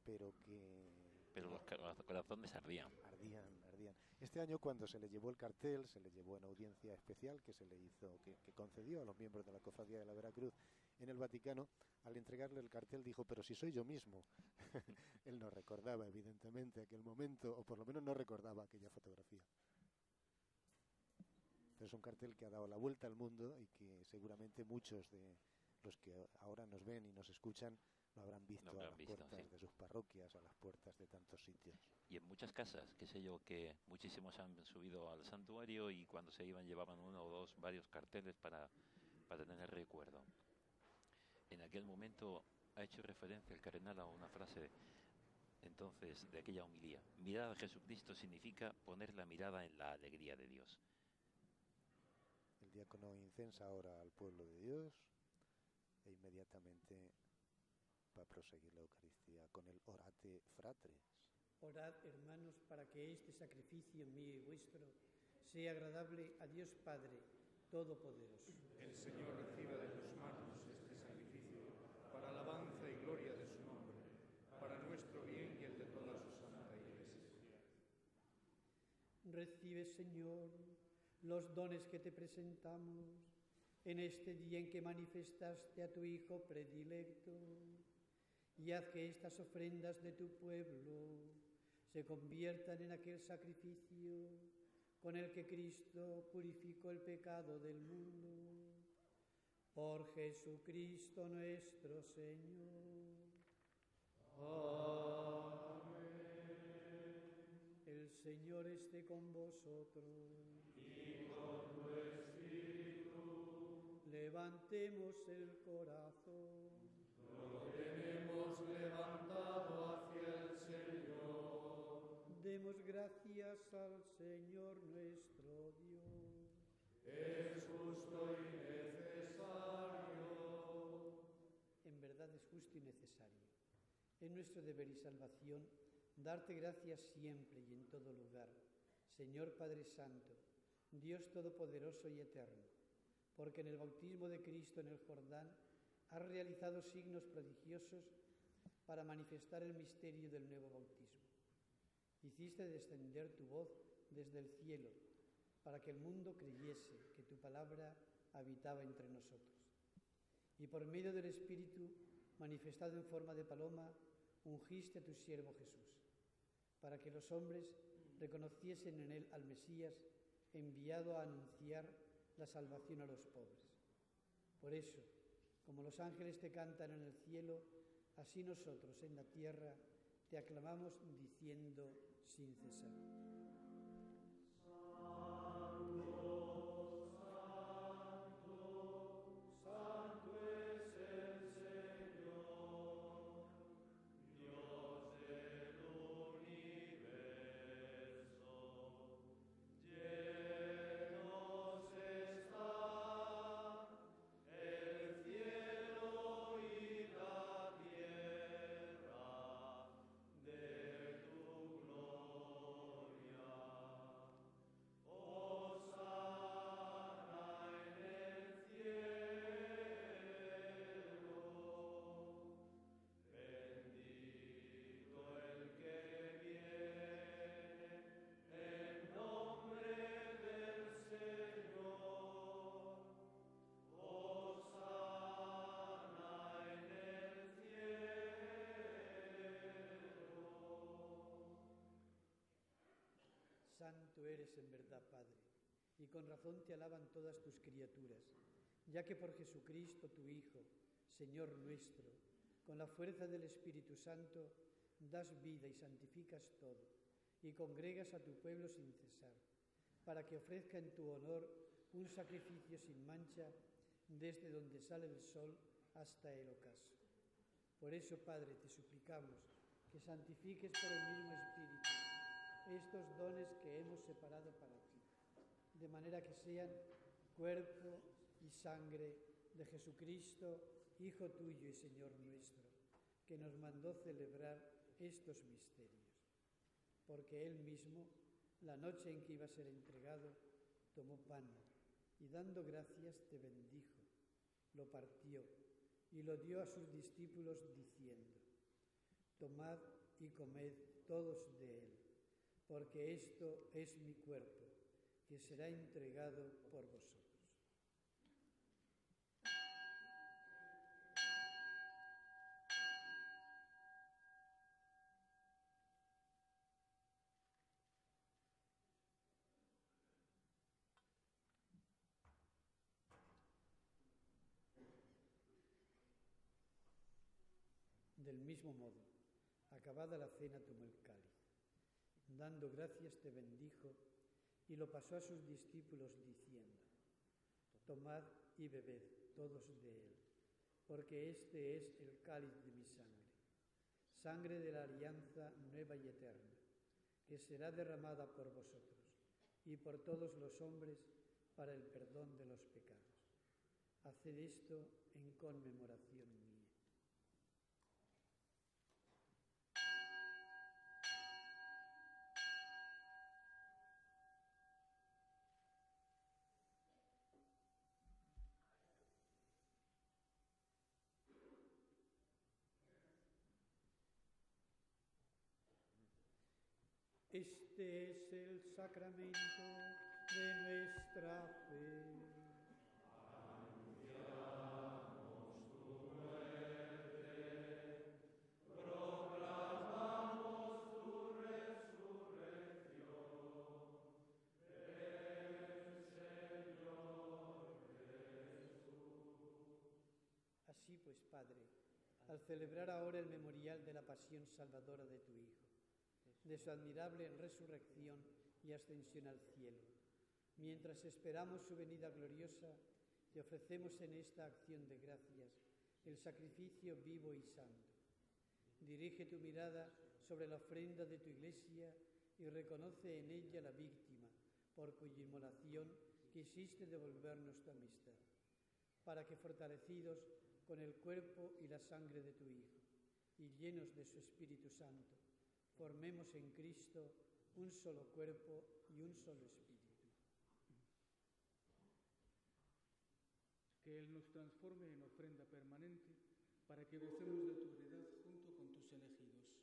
pero los corazones ardían. Ardían. Este año, cuando se le llevó el cartel, se le llevó en audiencia especial que se le hizo, que concedió a los miembros de la Cofradía de la Veracruz en el Vaticano. Al entregarle el cartel dijo, pero si soy yo mismo. Él no recordaba evidentemente aquel momento, o por lo menos no recordaba aquella fotografía. Pero es un cartel que ha dado la vuelta al mundo y que seguramente muchos de los que ahora nos ven y nos escuchan lo habrán visto a las puertas de sus parroquias, a las puertas de tantos sitios. Y en muchas casas, qué sé yo, que muchísimos han subido al santuario y cuando se iban llevaban uno o dos, varios carteles para tener recuerdo. En aquel momento ha hecho referencia el cardenal a una frase entonces de aquella homilía. Mirar a Jesucristo significa poner la mirada en la alegría de Dios. El diácono incensa ahora al pueblo de Dios e inmediatamente va a proseguir la Eucaristía con el Orate Fratres. Orad, hermanos, para que este sacrificio mío y vuestro sea agradable a Dios Padre Todopoderoso. El Señor reciba de tus manos este sacrificio para alabanza y gloria de su nombre, para nuestro bien y el de toda su santa Iglesia. Recibe, Señor, los dones que te presentamos en este día en que manifestaste a tu Hijo predilecto, y haz que estas ofrendas de tu pueblo se conviertan en aquel sacrificio con el que Cristo purificó el pecado del mundo. Por Jesucristo nuestro Señor. Amén. El Señor esté con vosotros. Y con tu espíritu. Levantemos el corazón. Lo tenemos levantado hacia el Señor. Demos gracias al Señor nuestro Dios. Es justo y necesario. En verdad es justo y necesario. Es nuestro deber y salvación darte gracias siempre y en todo lugar, Señor Padre Santo, Dios Todopoderoso y Eterno, porque en el bautismo de Cristo en el Jordán has realizado signos prodigiosos para manifestar el misterio del nuevo bautismo. Hiciste descender tu voz desde el cielo para que el mundo creyese que tu palabra habitaba entre nosotros. Y por medio del Espíritu, manifestado en forma de paloma, ungiste a tu siervo Jesús, para que los hombres reconociesen en él al Mesías, enviado a anunciar la salvación a los pobres. Por eso, como los ángeles te cantan en el cielo, así nosotros en la tierra te aclamamos diciendo sin cesar. Santo, santo eres en verdad, Padre, y con razón te alaban todas tus criaturas, ya que por Jesucristo, tu Hijo, Señor nuestro, con la fuerza del Espíritu Santo, das vida y santificas todo, y congregas a tu pueblo sin cesar, para que ofrezca en tu honor un sacrificio sin mancha desde donde sale el sol hasta el ocaso. Por eso, Padre, te suplicamos que santifiques por el mismo Espíritu estos dones que hemos separado para ti, de manera que sean cuerpo y sangre de Jesucristo, Hijo tuyo y Señor nuestro, que nos mandó celebrar estos misterios. Porque Él mismo, la noche en que iba a ser entregado, tomó pan y dando gracias te bendijo, lo partió y lo dio a sus discípulos diciendo: tomad y comed todos de él, porque esto es mi cuerpo, que será entregado por vosotros. Del mismo modo, acabada la cena, tomó el cáliz. Dando gracias te bendijo y lo pasó a sus discípulos diciendo: tomad y bebed todos de él, porque este es el cáliz de mi sangre, sangre de la alianza nueva y eterna, que será derramada por vosotros y por todos los hombres para el perdón de los pecados. Haced esto en conmemoración mía. Este es el sacramento de nuestra fe. Anunciamos tu muerte, proclamamos tu resurrección. Ven, Señor Jesús. Así pues, Padre, al celebrar ahora el memorial de la pasión salvadora de tu Hijo, de su admirable resurrección y ascensión al cielo, mientras esperamos su venida gloriosa, te ofrecemos en esta acción de gracias el sacrificio vivo y santo. Dirige tu mirada sobre la ofrenda de tu Iglesia y reconoce en ella la víctima, por cuya inmolación quisiste devolvernos tu amistad, para que, fortalecidos con el cuerpo y la sangre de tu Hijo, y llenos de su Espíritu Santo, formemos en Cristo un solo cuerpo y un solo espíritu. Que Él nos transforme en ofrenda permanente para que gocemos de tu heredad junto con tus elegidos.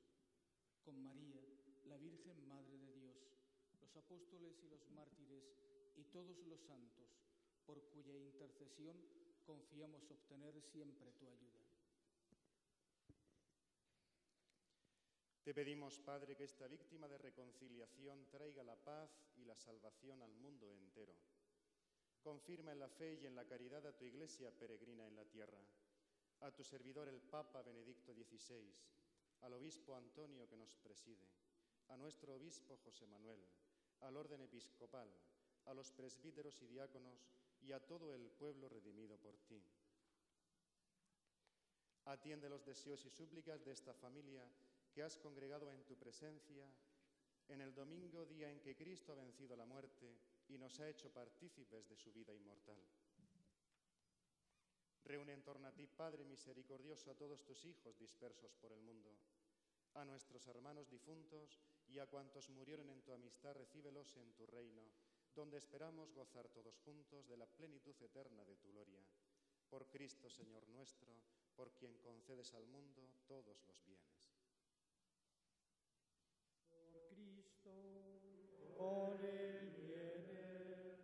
Con María, la Virgen Madre de Dios, los apóstoles y los mártires y todos los santos, por cuya intercesión confiamos obtener siempre tu ayuda. Te pedimos, Padre, que esta víctima de reconciliación traiga la paz y la salvación al mundo entero. Confirma en la fe y en la caridad a tu Iglesia peregrina en la tierra, a tu servidor el Papa Benedicto XVI, al Obispo Antonio que nos preside, a nuestro Obispo José Manuel, al orden episcopal, a los presbíteros y diáconos y a todo el pueblo redimido por ti. Atiende los deseos y súplicas de esta familia que has congregado en tu presencia en el domingo, día en que Cristo ha vencido la muerte y nos ha hecho partícipes de su vida inmortal. Reúne en torno a ti, Padre misericordioso, a todos tus hijos dispersos por el mundo, a nuestros hermanos difuntos y a cuantos murieron en tu amistad, recíbelos en tu reino, donde esperamos gozar todos juntos de la plenitud eterna de tu gloria. Por Cristo, Señor nuestro, por quien concedes al mundo todos los bienes. Con él y en él,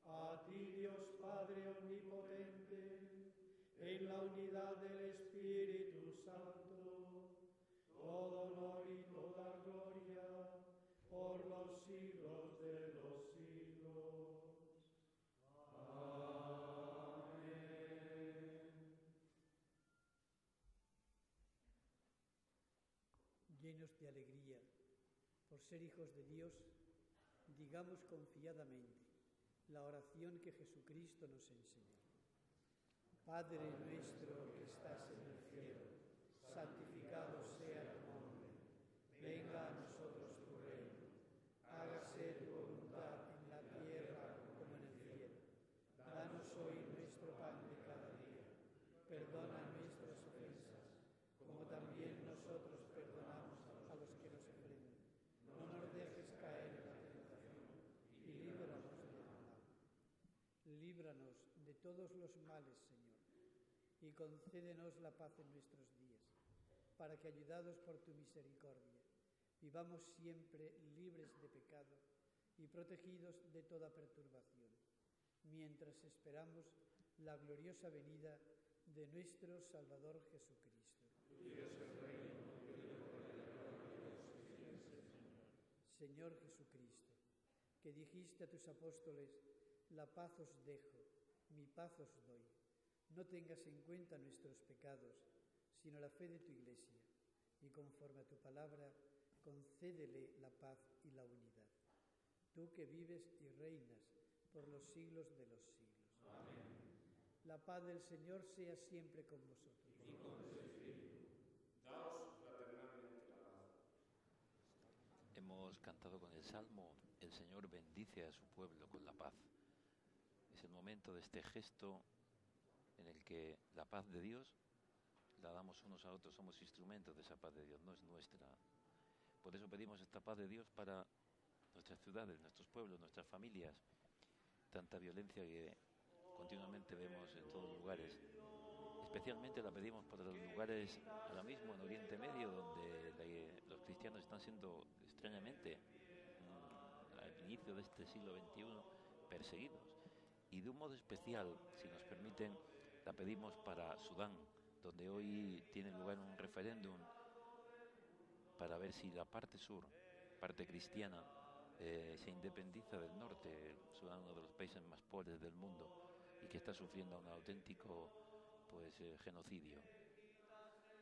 a ti Dios Padre omnipotente, en la unidad del Espíritu Santo, todo honor y toda gloria por los siglos llenos de alegría, por ser hijos de Dios, digamos confiadamente la oración que Jesucristo nos enseñó. Padre nuestro que estás en el cielo, santificado sea tu nombre. Venga a nosotros tu reino. Hágase tu voluntad en la tierra como en el cielo. Danos hoy nuestro pan de cada día. Perdona nuestras ofensas, como también nosotros perdonamos a los que nos ofenden. No nos dejes caer en la tentación y líbranos del mal. Líbranos de todos los males, Señor, y concédenos la paz en nuestros días, para que, ayudados por tu misericordia, vivamos siempre libres de pecado y protegidos de toda perturbación, mientras esperamos la gloriosa venida de nuestro Salvador Jesucristo. Tuyo es el reino, y el poder y la gloria por los siglos. Señor Jesucristo, que dijiste a tus apóstoles: la paz os dejo, mi paz os doy. No tengas en cuenta nuestros pecados, sino la fe de tu Iglesia, y conforme a tu palabra, concédele la paz y la unidad. Tú que vives y reinas por los siglos de los siglos. Amén. La paz del Señor sea siempre con vosotros. Y con tu espíritu. Daos fraternalmente la paz. Hemos cantado con el Salmo: el Señor bendice a su pueblo con la paz. Es el momento de este gesto en el que la paz de Dios la damos unos a otros, somos instrumentos de esa paz de Dios, no es nuestra. Por eso pedimos esta paz de Dios para nuestras ciudades, nuestros pueblos, nuestras familias. Tanta violencia que continuamente vemos en todos los lugares. Especialmente la pedimos para los lugares ahora mismo en Oriente Medio, donde los cristianos están siendo extrañamente, al inicio de este siglo XXI, perseguidos. Y de un modo especial, si nos permiten, la pedimos para Sudán, donde hoy tiene lugar un referéndum para ver si la parte sur, parte cristiana, se independiza del norte. Sudán, uno de los países más pobres del mundo y que está sufriendo un auténtico genocidio.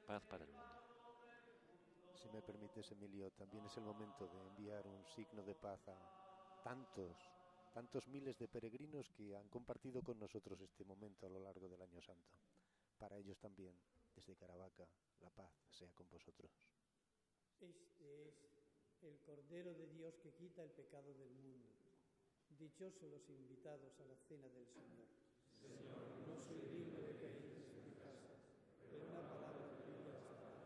Paz para el mundo. Si me permites, Emilio, también es el momento de enviar un signo de paz a tantos miles de peregrinos que han compartido con nosotros este momento a lo largo del Año Santo. Para ellos también, desde Caravaca, la paz sea con vosotros. Este es el Cordero de Dios que quita el pecado del mundo. Dichosos los invitados a la cena del Señor. Señor, no soy digno de que entres en mi casa, pero una palabra tuya bastará.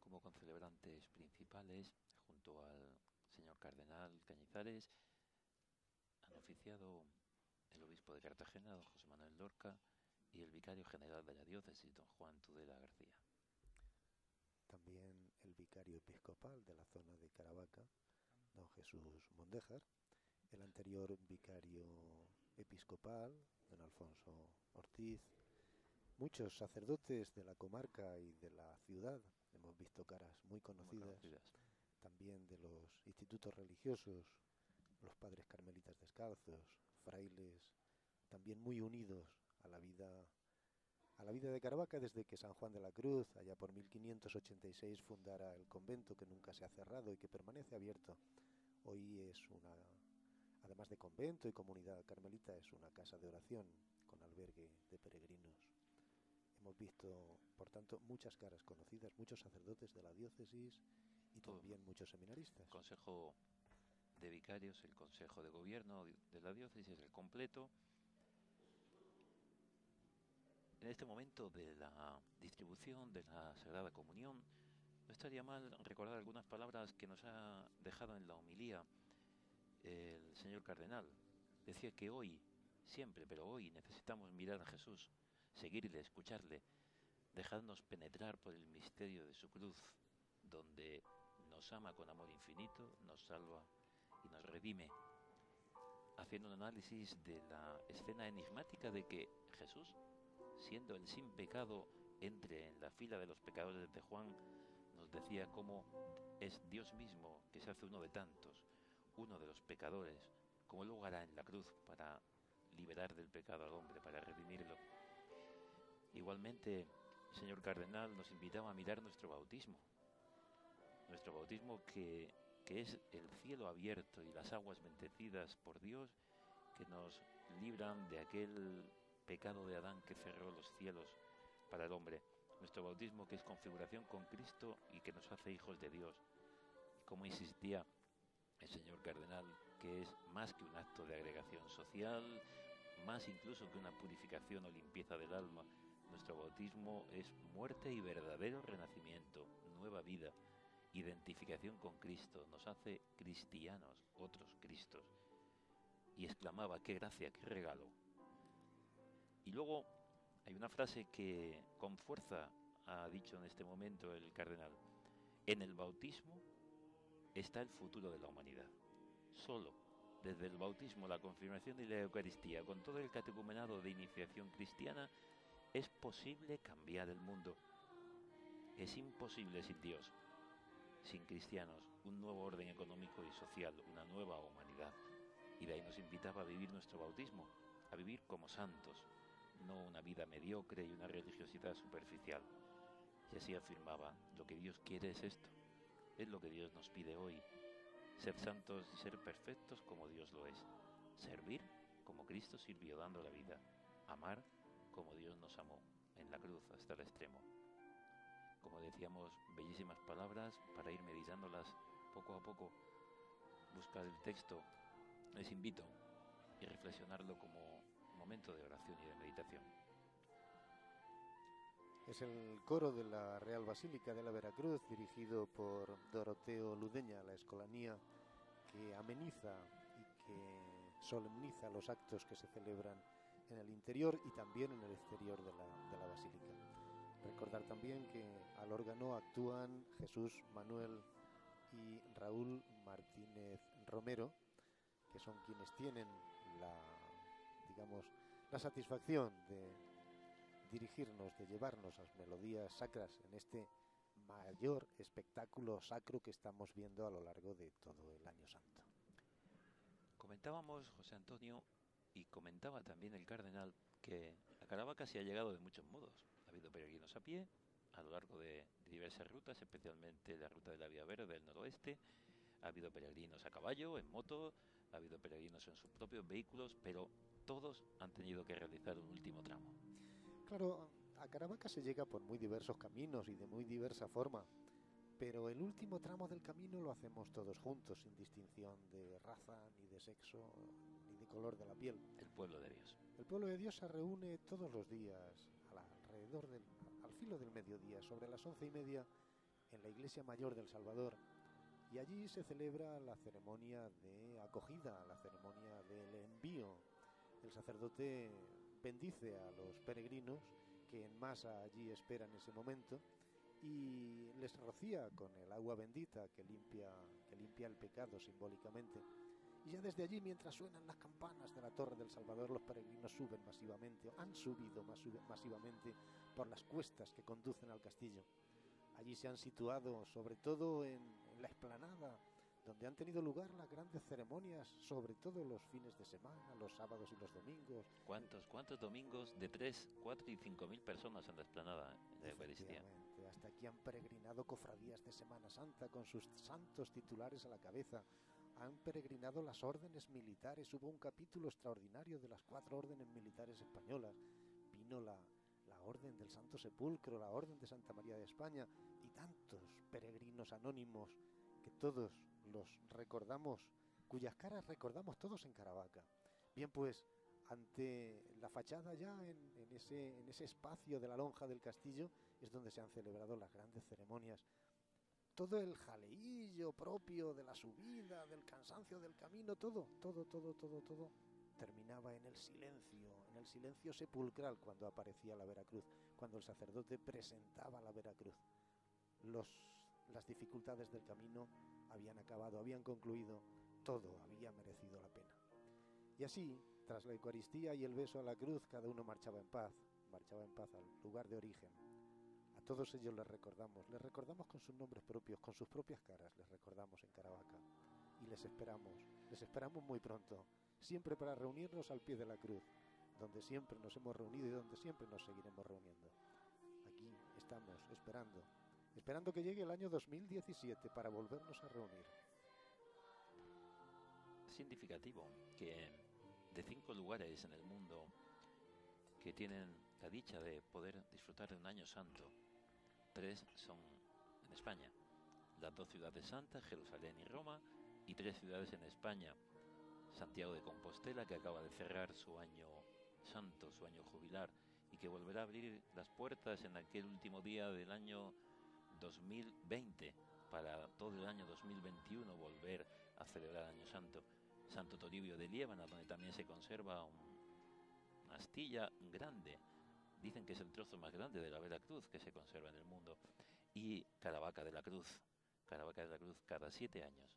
Como concelebrantes principales, junto al señor cardenal Cañizares, han oficiado el obispo de Cartagena, don José Manuel Lorca, y el vicario general de la diócesis, don Juan Tudela García. También el vicario episcopal de la zona de Caravaca, don Jesús Mondéjar, el anterior vicario episcopal, don Alfonso Ortiz, muchos sacerdotes de la comarca y de la ciudad. Hemos visto caras muy conocidas, también de los institutos religiosos, los padres carmelitas descalzos, frailes, también muy unidos a la vida de Caravaca, desde que San Juan de la Cruz, allá por 1586, fundara el convento, que nunca se ha cerrado y que permanece abierto. Hoy es además de convento y comunidad carmelita, es una casa de oración con albergue de peregrinos. Hemos visto, por tanto, muchas caras conocidas, muchos sacerdotes de la diócesis y también muchos seminaristas. El Consejo de Vicarios, el Consejo de Gobierno de la diócesis, el completo. En este momento de la distribución de la Sagrada Comunión, no estaría mal recordar algunas palabras que nos ha dejado en la homilía el señor cardenal. Decía que hoy, siempre, pero hoy necesitamos mirar a Jesús, seguirle, escucharle, dejarnos penetrar por el misterio de su cruz, donde nos ama con amor infinito, nos salva y nos redime, haciendo un análisis de la escena enigmática de que Jesús, siendo el sin pecado, entre en la fila de los pecadores de Juan, nos decía cómo es Dios mismo que se hace uno de tantos, uno de los pecadores, como luego hará en la cruz para liberar del pecado al hombre, para redimirlo. Igualmente, el señor cardenal nos invitaba a mirar nuestro bautismo que es el cielo abierto y las aguas bendecidas por Dios que nos libran de aquel pecado de Adán que cerró los cielos para el hombre. Nuestro bautismo que es configuración con Cristo y que nos hace hijos de Dios. Y como insistía el señor cardenal, que es más que un acto de agregación social, más incluso que una purificación o limpieza del alma. Nuestro bautismo es muerte y verdadero renacimiento, nueva vida, identificación con Cristo, nos hace cristianos, otros Cristos. Y exclamaba, qué gracia, qué regalo. Y luego hay una frase que con fuerza ha dicho en este momento el cardenal. En el bautismo está el futuro de la humanidad. Solo desde el bautismo, la confirmación y la Eucaristía, con todo el catecumenado de iniciación cristiana, es posible cambiar el mundo. Es imposible sin Dios, sin cristianos, un nuevo orden económico y social, una nueva humanidad. Y de ahí nos invitaba a vivir nuestro bautismo, a vivir como santos, no una vida mediocre y una religiosidad superficial. Y así afirmaba, lo que Dios quiere es esto, es lo que Dios nos pide hoy, ser santos y ser perfectos como Dios lo es, servir como Cristo sirvió dando la vida, amar como Dios nos amó, en la cruz hasta el extremo. Como decíamos, bellísimas palabras para ir meditándolas poco a poco. Buscar el texto, les invito, y reflexionarlo como momento de oración y de meditación. Es el coro de la Real Basílica de la Veracruz, dirigido por Doroteo Ludeña, la escolanía que ameniza y que solemniza los actos que se celebran en el interior y también en el exterior de la basílica. Recordar también que al órgano actúan Jesús Manuel y Raúl Martínez Romero, que son quienes tienen la satisfacción de dirigirnos, de llevarnos las melodías sacras en este mayor espectáculo sacro que estamos viendo a lo largo de todo el Año Santo. Comentábamos, José Antonio, y comentaba también el cardenal, que a Caravaca se ha llegado de muchos modos. Ha habido peregrinos a pie, a lo largo de diversas rutas, especialmente la ruta de la Vía Verde del noroeste. Ha habido peregrinos a caballo, en moto, ha habido peregrinos en sus propios vehículos, pero todos han tenido que realizar un último tramo. Claro, a Caravaca se llega por muy diversos caminos y de muy diversa forma, pero el último tramo del camino lo hacemos todos juntos, sin distinción de raza, ni de sexo, ni de color de la piel. El pueblo de Dios. El pueblo de Dios se reúne todos los días, al filo del mediodía, sobre las 11:30, en la Iglesia Mayor del Salvador, y allí se celebra la ceremonia de acogida, la ceremonia del envío. El sacerdote bendice a los peregrinos que en masa allí esperan ese momento y les rocía con el agua bendita que limpia el pecado simbólicamente. Y ya desde allí, mientras suenan las campanas de la Torre del Salvador, los peregrinos suben masivamente, han subido masivamente por las cuestas que conducen al castillo. Allí se han situado, sobre todo en la explanada, donde han tenido lugar las grandes ceremonias, sobre todo los fines de semana, los sábados y los domingos. ¿Cuántos domingos de 3, 4 y 5.000 personas en la explanada de Eucaristía? Hasta aquí han peregrinado cofradías de Semana Santa con sus santos titulares a la cabeza. Han peregrinado las órdenes militares. Hubo un capítulo extraordinario de las 4 órdenes militares españolas. Vino la Orden del Santo Sepulcro, la Orden de Santa María de España y tantos peregrinos anónimos que todos los recordamos, cuyas caras recordamos todos en Caravaca. Bien, pues ante la fachada ya en ese espacio de la lonja del castillo es donde se han celebrado las grandes ceremonias. Todo el jaleillo propio de la subida, del cansancio del camino, todo terminaba en el silencio sepulcral cuando aparecía la Veracruz, cuando el sacerdote presentaba la Veracruz. Los las dificultades del camino habían acabado, habían concluido, todo había merecido la pena. Y así, tras la Eucaristía y el beso a la cruz, cada uno marchaba en paz al lugar de origen. A todos ellos les recordamos con sus nombres propios, con sus propias caras, les recordamos en Caravaca. Y les esperamos muy pronto, siempre para reunirnos al pie de la cruz, donde siempre nos hemos reunido y donde siempre nos seguiremos reuniendo. Aquí estamos, esperando que llegue el año 2017 para volvernos a reunir. Significativo que de 5 lugares en el mundo que tienen la dicha de poder disfrutar de un año santo, 3 son en España. Las 2 ciudades santas, Jerusalén y Roma, y 3 ciudades en España, Santiago de Compostela, que acaba de cerrar su año santo, su año jubilar, y que volverá a abrir las puertas en aquel último día del año 2020, para todo el año 2021 volver a celebrar el año santo. Santo Toribio de Liébana, donde también se conserva una astilla grande, dicen que es el trozo más grande de la Vera Cruz que se conserva en el mundo, y Caravaca de la Cruz cada 7 años,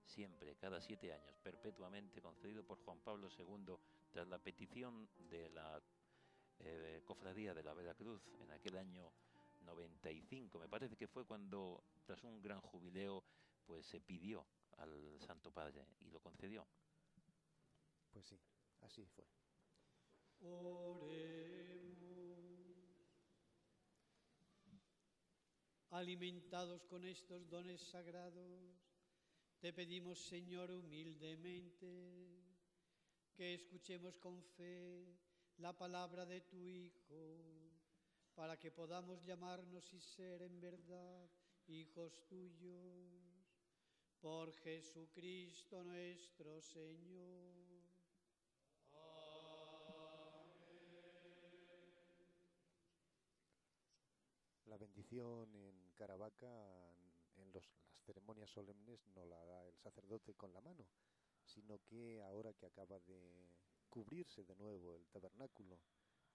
siempre, cada 7 años, perpetuamente, concedido por Juan Pablo II, tras la petición de la cofradía de la Vera Cruz en aquel año 95, me parece que fue cuando, tras un gran jubileo, pues se pidió al Santo Padre y lo concedió. Pues sí, así fue. Oremos. Alimentados con estos dones sagrados, te pedimos, Señor, humildemente, que escuchemos con fe la palabra de tu Hijo, para que podamos llamarnos y ser en verdad hijos tuyos, por Jesucristo nuestro Señor. La bendición en Caravaca, en las ceremonias solemnes, no la da el sacerdote con la mano, sino que ahora que acaba de cubrirse de nuevo el tabernáculo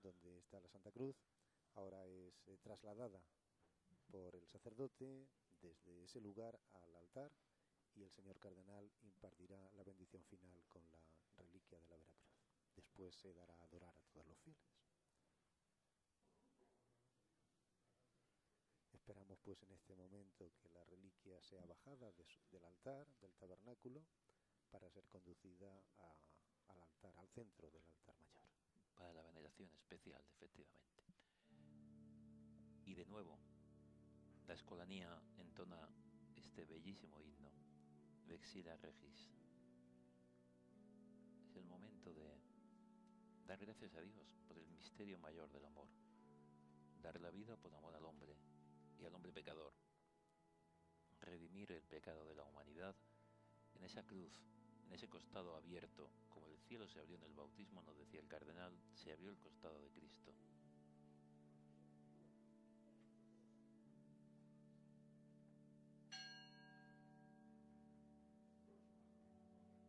donde está la Santa Cruz, ahora es trasladada por el sacerdote desde ese lugar al altar, y el señor cardenal impartirá la bendición final con la reliquia de la Vera Cruz. Después se dará a adorar a todos los fieles. Esperamos pues en este momento que la reliquia sea bajada del altar, del tabernáculo, para ser conducida al altar, al centro del altar mayor. Para la veneración especial, efectivamente. Y de nuevo, la escolanía entona este bellísimo himno, Vexila Regis. Es el momento de dar gracias a Dios por el misterio mayor del amor. Dar la vida por amor al hombre y al hombre pecador. Redimir el pecado de la humanidad en esa cruz, en ese costado abierto, como el cielo se abrió en el bautismo, nos decía el cardenal, se abrió el costado de Cristo.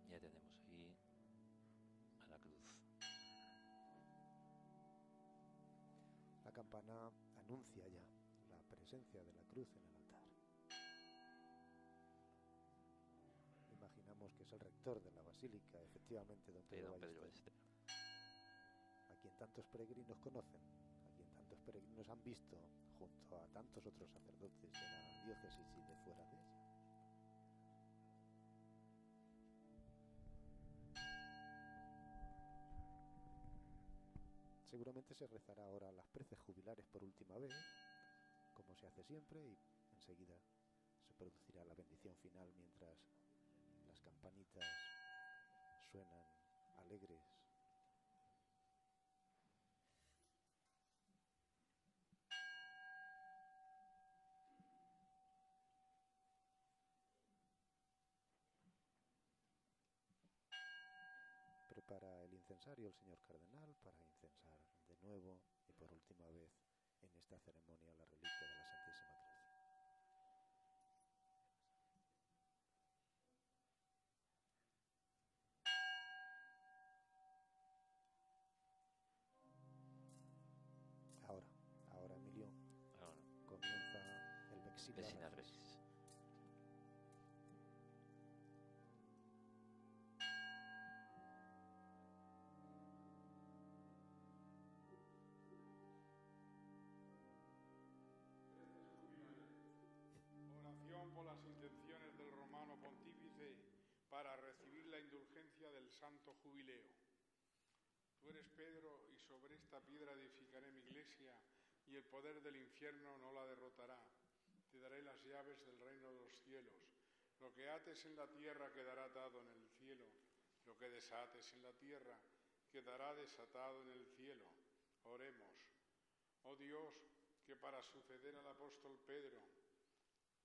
Ya tenemos ahí a la cruz. La campana anuncia ya la presencia de la cruz en el altar. Imaginamos que es el rector de la basílica, efectivamente, don Pedro Ballester, a quien tantos peregrinos conocen, a quien tantos peregrinos han visto, junto a tantos otros sacerdotes de la diócesis y de fuera de ella. Seguramente se rezará ahora las preces jubilares por última vez, como se hace siempre, y enseguida se producirá la bendición final mientras las campanitas suenan alegres. Prepara el incensario el señor cardenal para incensar de nuevo y por última vez en esta ceremonia la reliquia de la Santísima Cruz. Ahora Emilio, comienza el Vexila Regis. santo jubileo. Tú eres Pedro, y sobre esta piedra edificaré mi iglesia, y el poder del infierno no la derrotará. Te daré las llaves del reino de los cielos. Lo que ates en la tierra quedará atado en el cielo. Lo que desates en la tierra quedará desatado en el cielo. Oremos. Oh Dios, que para suceder al apóstol Pedro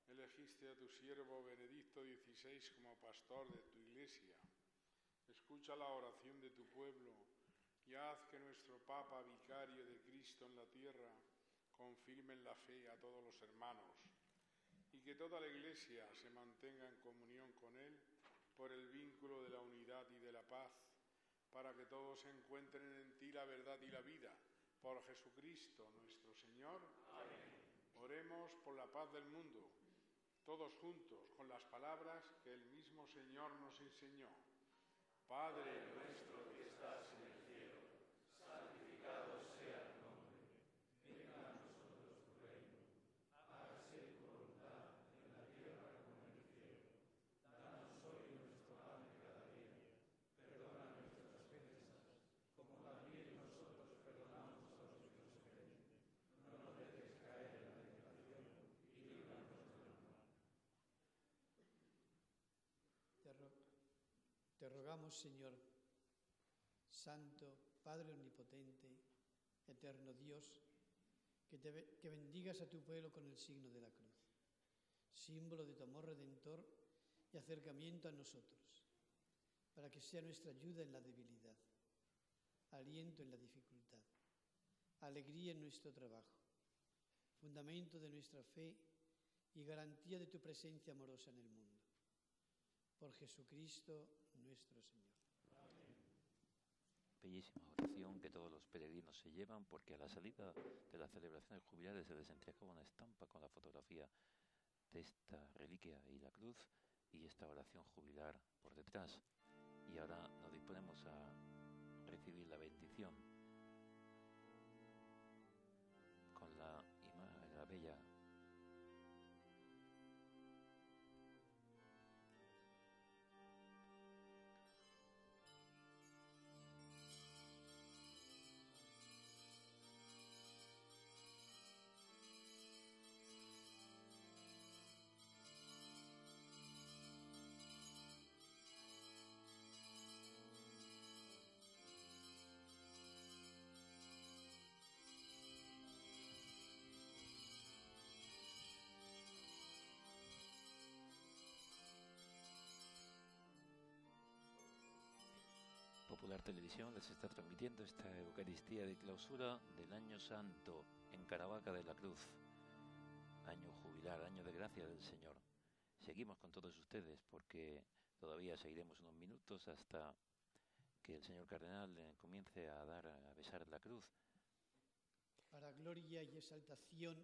elegiste a tu siervo Benedicto XVI como pastor de tu iglesia. Escucha la oración de tu pueblo y haz que nuestro Papa, vicario de Cristo en la tierra, confirme en la fe a todos los hermanos, y que toda la iglesia se mantenga en comunión con él por el vínculo de la unidad y de la paz, para que todos encuentren en ti la verdad y la vida. Por Jesucristo nuestro Señor. Amén. Oremos por la paz del mundo, todos juntos, con las palabras que el mismo Señor nos enseñó. Padre nuestro que estás en el cielo, santificado sea tu nombre. Venga a nosotros tu reino. Hágase tu voluntad en la tierra como en el cielo. Danos hoy nuestro pan de cada día. Perdona nuestras ofensas, como también nosotros perdonamos a los que nos ofenden. No nos dejes caer en la tentación y líbranos del mal. Te rogamos, Señor, Santo, Padre Omnipotente, Eterno Dios, que bendigas a tu pueblo con el signo de la cruz, símbolo de tu amor redentor y acercamiento a nosotros, para que sea nuestra ayuda en la debilidad, aliento en la dificultad, alegría en nuestro trabajo, fundamento de nuestra fe y garantía de tu presencia amorosa en el mundo. Por Jesucristo nuestro Señor. Amén. Bellísima oración que todos los peregrinos se llevan, porque a la salida de las celebraciones jubilares se les entregaba una estampa con la fotografía de esta reliquia y la cruz, y esta oración jubilar por detrás. Y ahora nos disponemos a recibir la bendición con la bella Popular Televisión les está transmitiendo esta Eucaristía de clausura del Año Santo en Caravaca de la Cruz, año jubilar, año de gracia del Señor. Seguimos con todos ustedes porque todavía seguiremos unos minutos hasta que el señor cardenal comience a besar la cruz. Para gloria y exaltación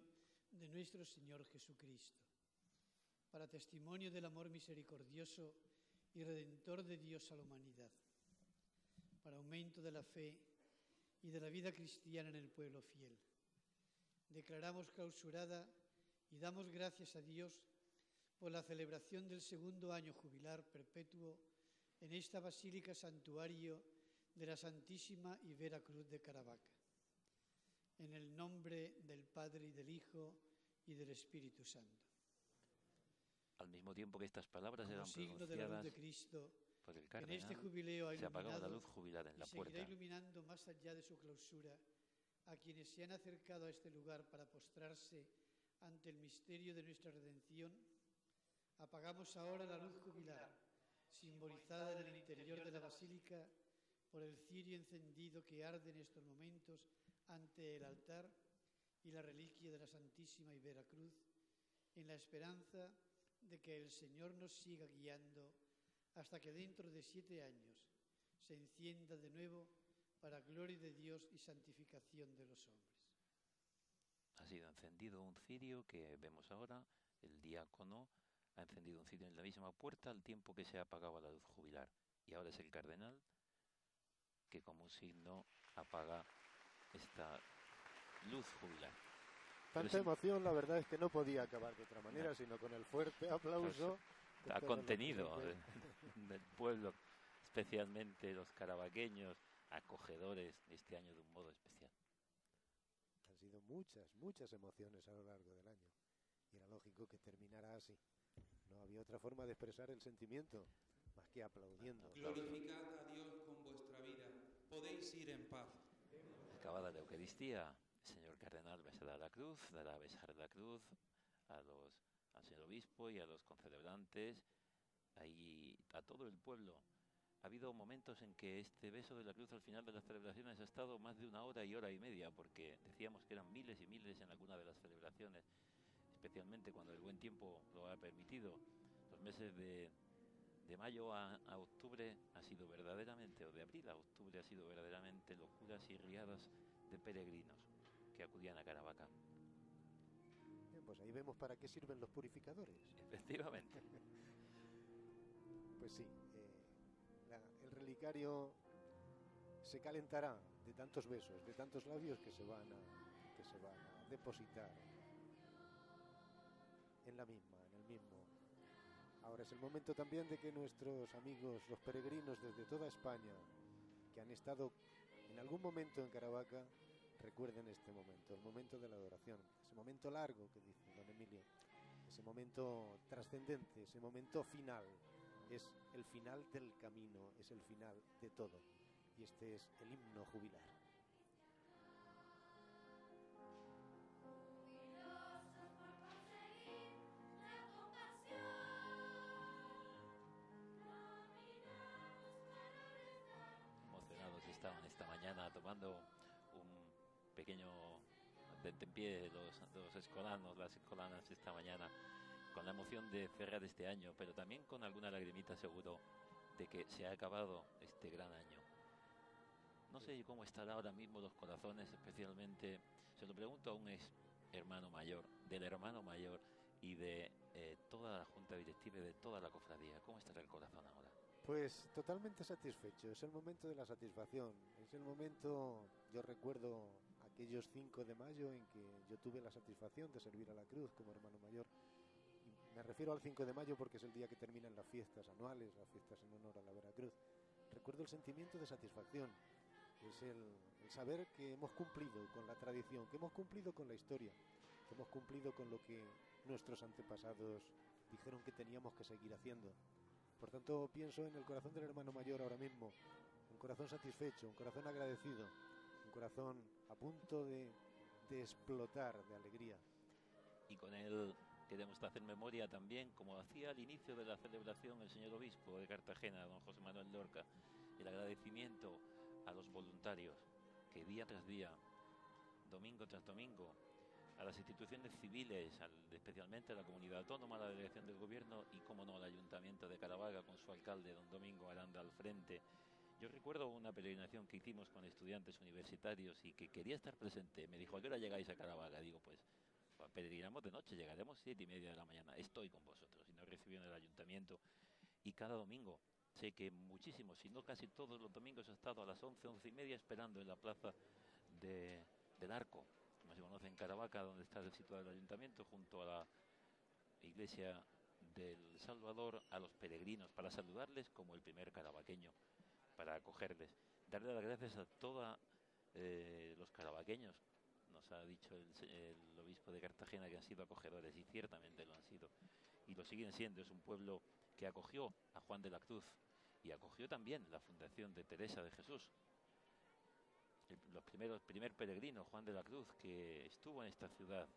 de nuestro Señor Jesucristo, para testimonio del amor misericordioso y redentor de Dios a la humanidad, para aumento de la fe y de la vida cristiana en el pueblo fiel. Declaramos clausurada y damos gracias a Dios por la celebración del segundo año jubilar perpetuo en esta Basílica Santuario de la Santísima y Vera Cruz de Caravaca. En el nombre del Padre y del Hijo y del Espíritu Santo. Al mismo tiempo que estas palabras como eran signo de la luz de pronunciadas Cristo, por el cardenal, en este jubileo ha se apagaba la iluminado luz jubilar en la y seguirá puerta. iluminando más allá de su clausura a quienes se han acercado a este lugar para postrarse ante el misterio de nuestra redención. Apagamos ahora la luz jubilar, simbolizada en el interior de la basílica por el cirio encendido que arde en estos momentos ante el altar y la reliquia de la Santísima y Vera Cruz, en la esperanza de que el Señor nos siga guiando hasta que dentro de 7 años se encienda de nuevo para gloria de Dios y santificación de los hombres. Ha sido encendido un cirio que vemos ahora. El diácono ha encendido un cirio en la misma puerta al tiempo que se apagaba la luz jubilar. Y ahora es el cardenal que como un signo apaga esta luz jubilar. Tanta emoción, la verdad es que no podía acabar de otra manera, sino con el fuerte aplauso. Ha contenido del pueblo, especialmente los carabaqueños acogedores este año de un modo especial? Han sido muchas emociones a lo largo del año. Y era lógico que terminara así. No había otra forma de expresar el sentimiento más que aplaudiendo. Glorificad a Dios con vuestra vida. Podéis ir en paz. Acabada la Eucaristía, el señor cardenal besará la cruz, dará a besar la cruz al señor obispo y a los concelebrantes, ahí a todo el pueblo. Ha habido momentos en que este beso de la cruz al final de las celebraciones ha estado más de 1 hora y hora y media, porque decíamos que eran miles y miles en alguna de las celebraciones, especialmente cuando el buen tiempo lo ha permitido. Los meses de mayo a octubre ha sido verdaderamente, o de abril a octubre ha sido verdaderamente locuras y riadas de peregrinos que acudían a Caravaca. Bien, pues ahí vemos para qué sirven los purificadores. Efectivamente. Pues sí, el relicario se calentará de tantos besos, de tantos labios que se van a depositar en la misma, en el mismo. Ahora es el momento también de que nuestros amigos, los peregrinos desde toda España, que han estado en algún momento en Caravaca, recuerden este momento, el momento de la adoración, ese momento largo que dice don Emilio, ese momento trascendente, ese momento final. Es el final del camino, es el final de todo. Y este es el himno jubilar. Emocionados estaban esta mañana tomando un pequeño tentempié los escolanos, las escolanas esta mañana, con la emoción de cerrar este año, pero también con alguna lagrimita seguro de que se ha acabado este gran año. No sé cómo estarán ahora mismo los corazones, especialmente, se lo pregunto a un ex hermano mayor, del hermano mayor y de toda la junta directiva y de toda la cofradía. ¿Cómo estará el corazón ahora? Pues totalmente satisfecho, es el momento de la satisfacción, es el momento, yo recuerdo aquellos 5 de mayo en que yo tuve la satisfacción de servir a la cruz como hermano mayor. Me refiero al 5 de mayo porque es el día que terminan las fiestas anuales, las fiestas en honor a la Veracruz. Recuerdo el sentimiento de satisfacción, es el saber que hemos cumplido con la tradición, que hemos cumplido con la historia, que hemos cumplido con lo que nuestros antepasados dijeron que teníamos que seguir haciendo. Por tanto, pienso en el corazón del hermano mayor ahora mismo, un corazón satisfecho, un corazón agradecido, un corazón a punto de explotar de alegría. Y con él queremos hacer memoria también, como hacía al inicio de la celebración el señor obispo de Cartagena, don José Manuel Lorca, el agradecimiento a los voluntarios que día tras día, domingo tras domingo, a las instituciones civiles, especialmente a la comunidad autónoma, a la delegación del gobierno y, como no, al ayuntamiento de Caravaca con su alcalde, don Domingo Aranda, al frente. Yo recuerdo una peregrinación que hicimos con estudiantes universitarios y que quería estar presente. Me dijo, ¿a qué hora llegáis a Caravaca? Digo, pues peregrinamos de noche, llegaremos 7:30 de la mañana. Estoy con vosotros. Y nos recibió en el ayuntamiento. Y cada domingo, sé que muchísimos, si no casi todos los domingos, he estado a las 11:30 esperando en la plaza del Arco, como se conoce en Caravaca, donde está situado el ayuntamiento, junto a la iglesia del Salvador, a los peregrinos, para saludarles como el primer caravaqueño, para acogerles. Darle las gracias a todos los caravaqueños. Nos ha dicho el obispo de Cartagena que han sido acogedores, y ciertamente lo han sido, y lo siguen siendo. Es un pueblo que acogió a Juan de la Cruz y acogió también la fundación de Teresa de Jesús. El primer peregrino, Juan de la Cruz, que estuvo en esta ciudad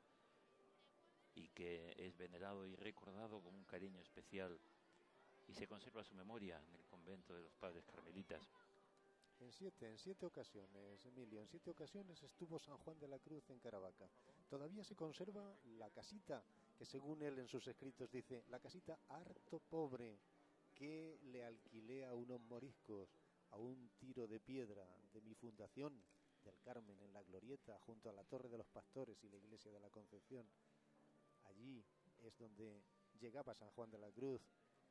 y que es venerado y recordado con un cariño especial, y se conserva su memoria en el convento de los padres carmelitas. En siete ocasiones, Emilio, en 7 ocasiones estuvo San Juan de la Cruz en Caravaca. Todavía se conserva la casita, que según él en sus escritos dice, la casita harto pobre que le alquilé a unos moriscos a un tiro de piedra de mi fundación del Carmen, en la Glorieta, junto a la Torre de los Pastores y la Iglesia de la Concepción. Allí es donde llegaba San Juan de la Cruz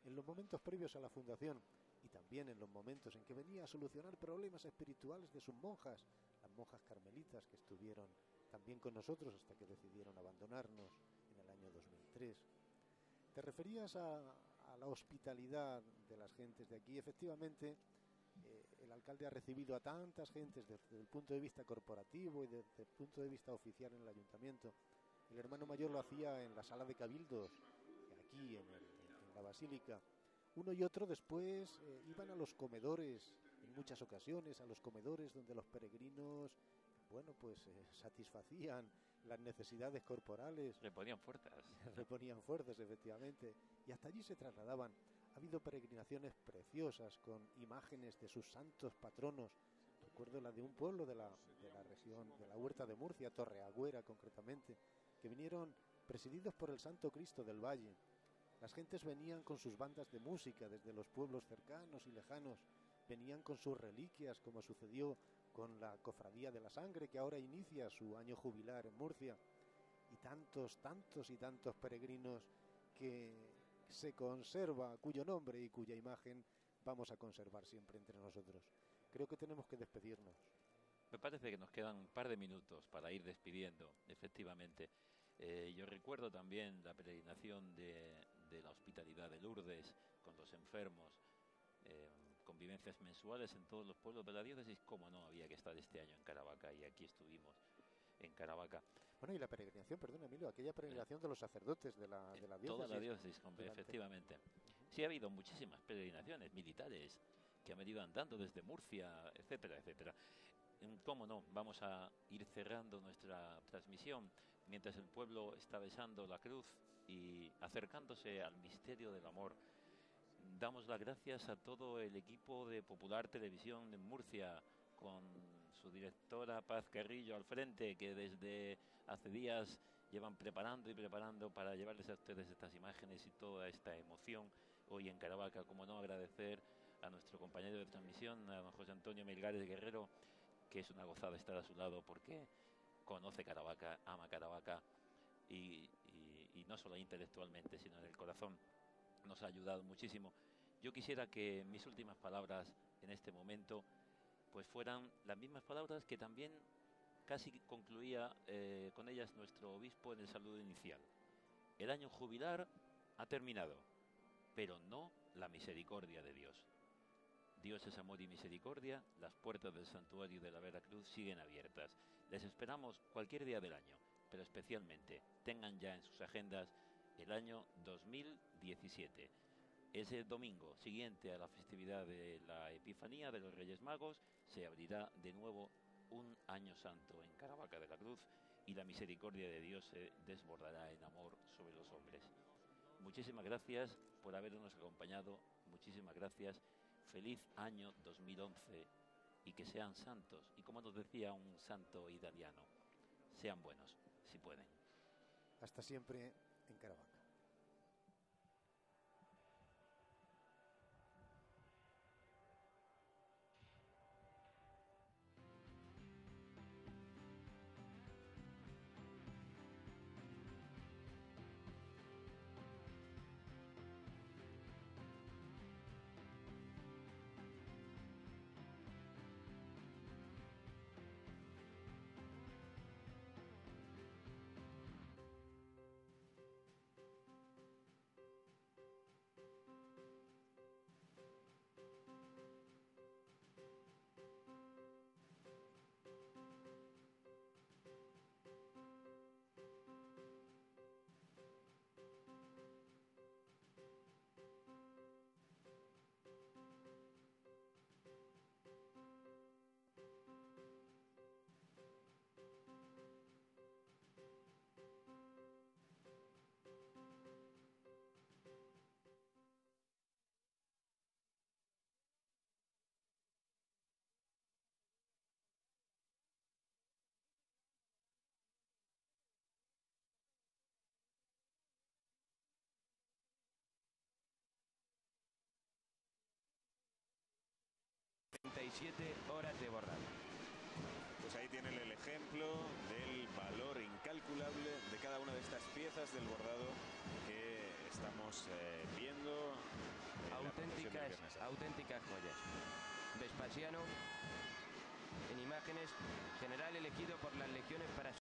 en los momentos previos a la fundación, y también en los momentos en que venía a solucionar problemas espirituales de sus monjas, las monjas carmelitas que estuvieron también con nosotros hasta que decidieron abandonarnos en el año 2003. Te referías a la hospitalidad de las gentes de aquí. Efectivamente, el alcalde ha recibido a tantas gentes desde el punto de vista corporativo y desde el punto de vista oficial en el ayuntamiento. El hermano mayor lo hacía en la sala de cabildos, aquí en la basílica. Uno y otro después iban a los comedores, en muchas ocasiones, a los comedores donde los peregrinos, bueno, pues satisfacían las necesidades corporales. Reponían fuerzas. Reponían fuerzas, efectivamente. Y hasta allí se trasladaban. Ha habido peregrinaciones preciosas con imágenes de sus santos patronos. Recuerdo la de un pueblo de la región, de la Huerta de Murcia, Torreagüera concretamente, que vinieron presididos por el Santo Cristo del Valle. Las gentes venían con sus bandas de música desde los pueblos cercanos y lejanos, venían con sus reliquias, como sucedió con la Cofradía de la Sangre, que ahora inicia su año jubilar en Murcia, y tantos peregrinos que se conserva, cuyo nombre y cuya imagen vamos a conservar siempre entre nosotros. Creo que tenemos que despedirnos. Me parece que nos quedan un par de minutos para ir despidiendo, efectivamente. Yo recuerdo también la peregrinación de la Hospitalidad de Lourdes con los enfermos, convivencias mensuales en todos los pueblos de la diócesis. Cómo no, había que estar este año en Caravaca, y aquí estuvimos en Caravaca. Bueno, y la peregrinación, perdón, Emilio, aquella peregrinación de los sacerdotes de la diócesis. Toda la diócesis, efectivamente. Sí, ha habido muchísimas peregrinaciones militares que han venido andando desde Murcia, etcétera, etcétera. Cómo no, vamos a ir cerrando nuestra transmisión mientras el pueblo está besando la cruz y acercándose al misterio del amor. Damos las gracias a todo el equipo de Popular Televisión en Murcia, con su directora Paz Carrillo al frente, que desde hace días llevan preparando para llevarles a ustedes estas imágenes y toda esta emoción hoy en Caravaca. Como no, agradecer a nuestro compañero de transmisión, a don José Antonio Melgares Guerrero, que es una gozada estar a su lado porque conoce Caravaca, ama Caravaca y no solo intelectualmente, sino en el corazón. Nos ha ayudado muchísimo. Yo quisiera que mis últimas palabras en este momento pues fueran las mismas palabras que también casi concluía con ellas nuestro obispo en el saludo inicial. El año jubilar ha terminado, pero no la misericordia de Dios. Dios es amor y misericordia. Las puertas del santuario de la Veracruz siguen abiertas. Les esperamos cualquier día del año, pero especialmente tengan ya en sus agendas el año 2017. Ese domingo siguiente a la festividad de la Epifanía de los Reyes Magos se abrirá de nuevo un año santo en Caravaca de la Cruz y la misericordia de Dios se desbordará en amor sobre los hombres. Muchísimas gracias por habernos acompañado. Muchísimas gracias. Feliz año 2011 y que sean santos. Y como nos decía un santo italiano, sean buenos, si pueden. Hasta siempre en Caravaca. Horas de bordado. Pues ahí tienen el ejemplo del valor incalculable de cada una de estas piezas del bordado que estamos viendo. Auténticas joyas. Vespasiano, en imágenes, general elegido por las legiones para